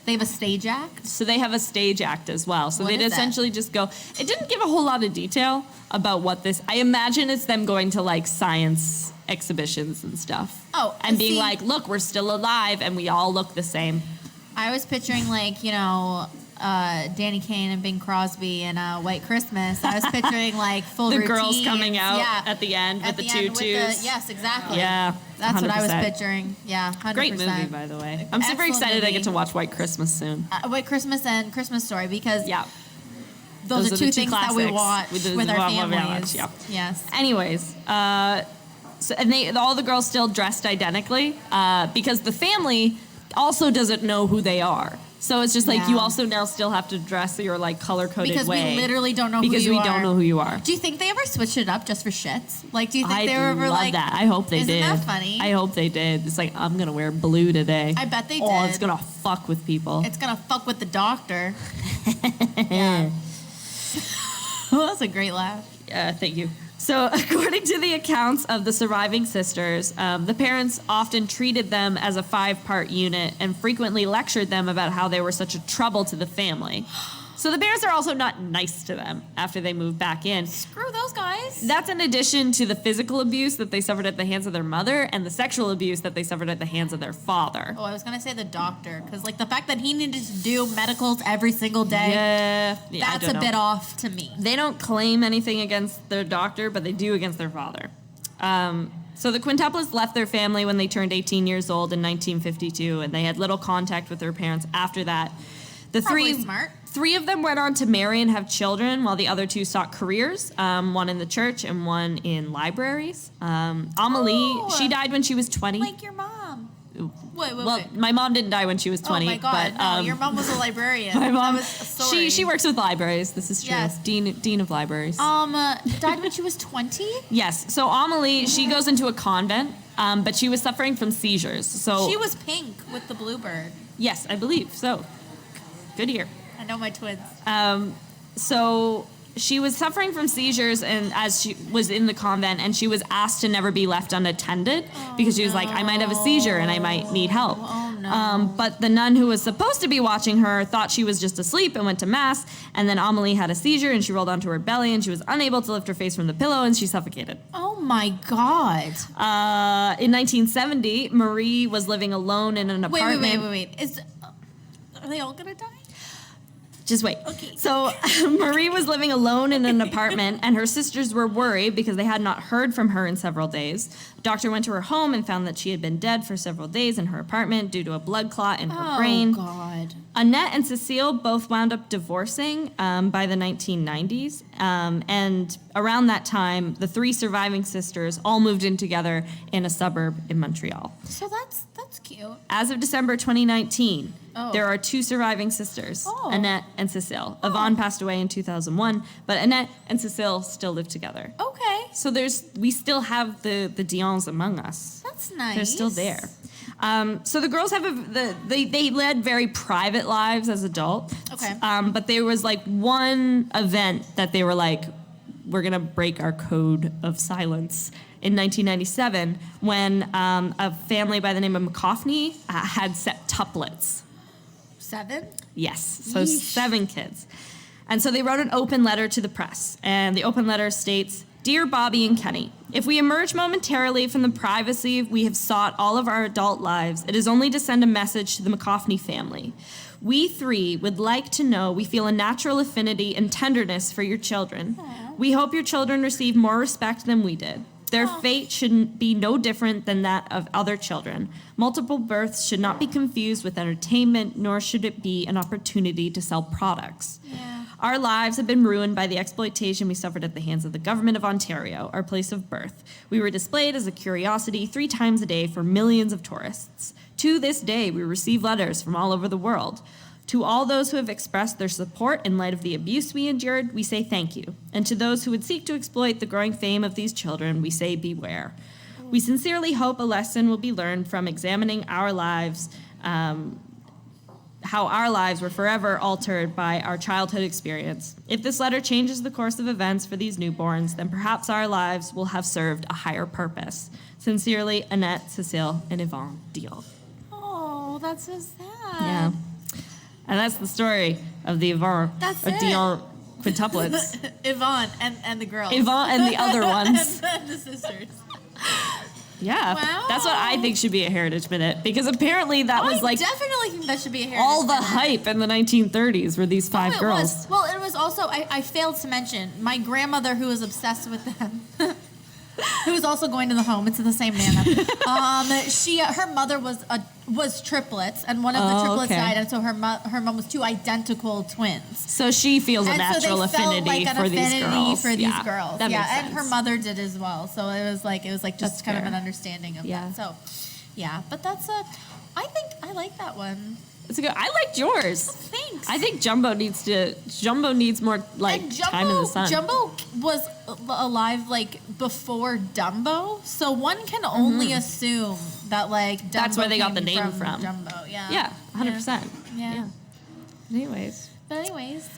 They have a stage act? So they have a stage act as well. So What they'd is that? essentially just go. It didn't give a whole lot of detail about what this. I imagine it's them going to like science exhibitions and stuff. Oh, and being see- like, look, we're still alive and we all look the same. I was picturing like, Danny Kaye and Bing Crosby in White Christmas. I was picturing like full The routines. girls coming out Yeah. at the end with the end tutus. yes, exactly. Yeah, That's what I was 100%. picturing. Yeah, 100%. Great movie, by the way. I'm super Excellent excited I movie. get to watch White Christmas soon. White Christmas and Christmas Story, because Yeah. those are the two things that we classics. watch We do- with our we watch, families. yeah. Yes. Anyways, all the girls still dressed identically because the family also doesn't know who they are. So it's just like you Yeah. also now still have to dress your like color-coded Because way. we literally don't know who you are. Because we don't know who you are. Do you think they ever switched it up just for shits? Like, do you think I they were ever love like that. I hope they isn't did. that funny? I hope they did. It's like, I'm going to wear blue today. I bet they Oh, did. it's going to fuck with people. It's gonna fuck with the doctor. Yeah. Well, that's a great laugh. Thank you. So, according to the accounts of the surviving sisters, the parents often treated them as a 5-part unit and frequently lectured them about how they were such a trouble to the family. So the parents are also not nice to them after they move back in. Screw those guys. That's in addition to the physical abuse that they suffered at the hands of their mother and the sexual abuse that they suffered at the hands of their father. Oh, I was gonna say the doctor, because like the fact that he needed to do medicals every single day. Yeah, I That's don't a know. bit off to me. They don't claim anything against their doctor, but they do against their father. So the quintuplets left their family when they turned 18 years old in 1952, and they had little contact with their parents after that. The Probably smart. Three of them went on to marry and have children, while the other 2 sought careers, one in the church and one in libraries. Amelie, Oh. she died when she was 20. Like your mom. Wait. My mom didn't die when she was 20. Oh my god, but, no, your mom was a librarian. my mom, I was sorry. she works with libraries. This is true. Yes. Dean of libraries. died when she was 20? Yes. So Amelie, she goes into a convent But she was suffering from seizures. So She was pink with the bluebird. yes, I believe so. Good year. I know my twins. So she was suffering from seizures, and as she was in the convent, and she was asked to never be left unattended because she was like, I might have a seizure and I might need help. Oh, no. But the nun who was supposed to be watching her thought she was just asleep and went to mass, and then Amelie had a seizure and she rolled onto her belly and she was unable to lift her face from the pillow and she suffocated. Oh my God. In 1970, Marie was living alone in an apartment. Wait. Are they all gonna die? Just wait. Okay. So Marie was living alone in an apartment, and her sisters were worried because they had not heard from her in several days. The doctor went to her home and found that she had been dead for several days in her apartment due to a blood clot in her brain. Oh, God. Annette and Cecile both wound up divorcing by the 1990s. And around that time, the three surviving sisters all moved in together in a suburb in Montreal. So that's cute. As of December 2019, Oh. there are two surviving sisters, Oh. Annette and Cecile. Yvonne passed away in 2001, but Annette and Cecile still live together. Okay. So we still have the Dionnes among us. That's nice. They're still there. So the girls they led very private lives as adults. Okay. But there was like one event that they were like, we're gonna break our code of silence. In 1997, when a family by the name of McCoffney had septuplets. 7? Yes, so Yeesh. 7 kids. And so they wrote an open letter to the press. And the open letter states, Dear Bobby and Kenny, if we emerge momentarily from the privacy we have sought all of our adult lives, it is only to send a message to the McCoffney family. We 3 would like to know we feel a natural affinity and tenderness for your children. Aww. We hope your children receive more respect than we did. Their fate should be no different than that of other children. Multiple births should not be confused with entertainment, nor should it be an opportunity to sell products. Yeah. Our lives have been ruined by the exploitation we suffered at the hands of the government of Ontario, our place of birth. We were displayed as a curiosity 3 times a day for millions of tourists. To this day, we receive letters from all over the world. To all those who have expressed their support in light of the abuse we endured, we say thank you. And to those who would seek to exploit the growing fame of these children, we say beware. We sincerely hope a lesson will be learned from examining our lives, how our lives were forever altered by our childhood experience. If this letter changes the course of events for these newborns, then perhaps our lives will have served a higher purpose. Sincerely, Annette, Cecile, and Yvonne Dionne. Oh, that's so sad. Yeah. And that's the story of the Yvonne, That's or it. Dionne Quintuplets. Yvonne and the girls. Yvonne and the other ones. and the sisters. Yeah. Wow. That's what I think should be a Heritage Minute, because apparently that was like definitely think that should be a heritage all the minute. hype in the 1930s were these 5 It girls. was. Well, it was also, I failed to mention, my grandmother who was obsessed with them, who was also going to the home, it's the same nana. Her mother was triplets, and one of the triplets okay. died, and so her mom was 2 identical twins. So she feels a And natural so they felt affinity like an for these affinity girls. for these girls. That makes and sense. her mother did as well. So it was like just That's kind of fair. an understanding of Yeah. that. So yeah, but I think I like that one. It's a good. I liked yours. Thanks. I think Jumbo needs more like And time in the sun. Jumbo was alive like before Dumbo, so one can only assume that like Dumbo That's where they got came the name from. Jumbo, yeah. Yeah, 100%. Yeah. Anyways. But anyways,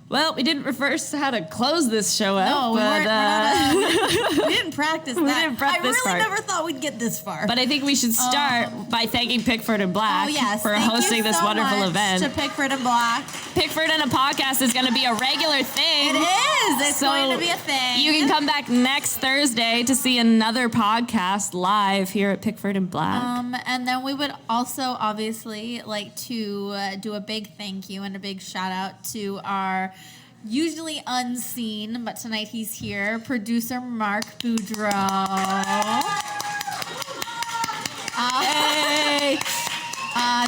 Well, we didn't reverse how to close this show up. no, we but, weren't. We didn't practice that. didn't prep I this really part. never thought we'd get this far. But I think we should start by thanking Pickford and Black oh yes, for thank hosting you this so wonderful much event. to Pickford and Black. Pickford and a podcast is going to be a regular thing. It is. It's So going to be a thing. You can come back next Thursday to see another podcast live here at Pickford and Black. And then we would also obviously like to do a big thank you and a big shout out to our usually unseen, but tonight he's here, producer Mark Boudreau. Hey!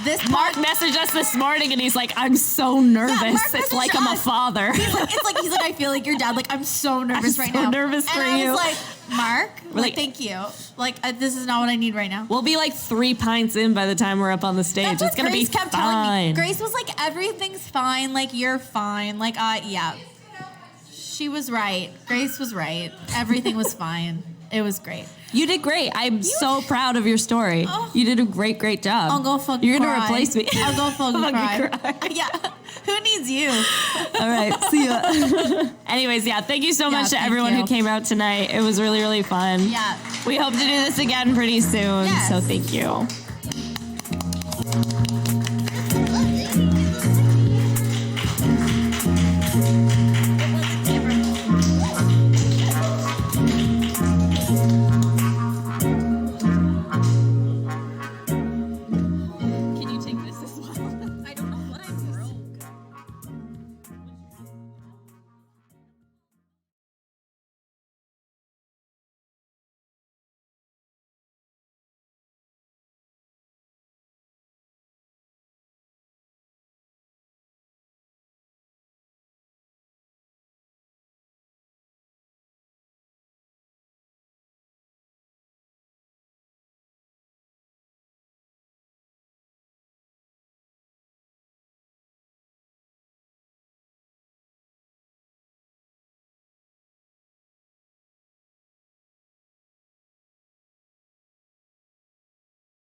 This Mark messaged us this morning and he's like, I'm so nervous. Mark It's messaged like I'm a us. father. He's like, I feel like your dad. Like, I'm so nervous I'm right so now. nervous and for I you. was like, Mark, like- thank you. Like, this is not what I need right now. We'll be like 3 pints in by the time we're up on the stage. That's It's what going to be Grace kept fine. telling me. Grace was like, everything's fine. Like, you're fine. Like, yeah. She was right. Grace was right. Everything was fine. It was great. You did great. I'm so proud of your story. Oh. You did a great job. I'll go fucking You're going to cry. replace me. I'll go fucking cry. cry. Yeah. Who needs you? All right. See ya. Anyways, yeah. Thank you so much to everyone who came out tonight. It was really, really fun. Yeah. We hope to do this again pretty soon. Yes. So thank you.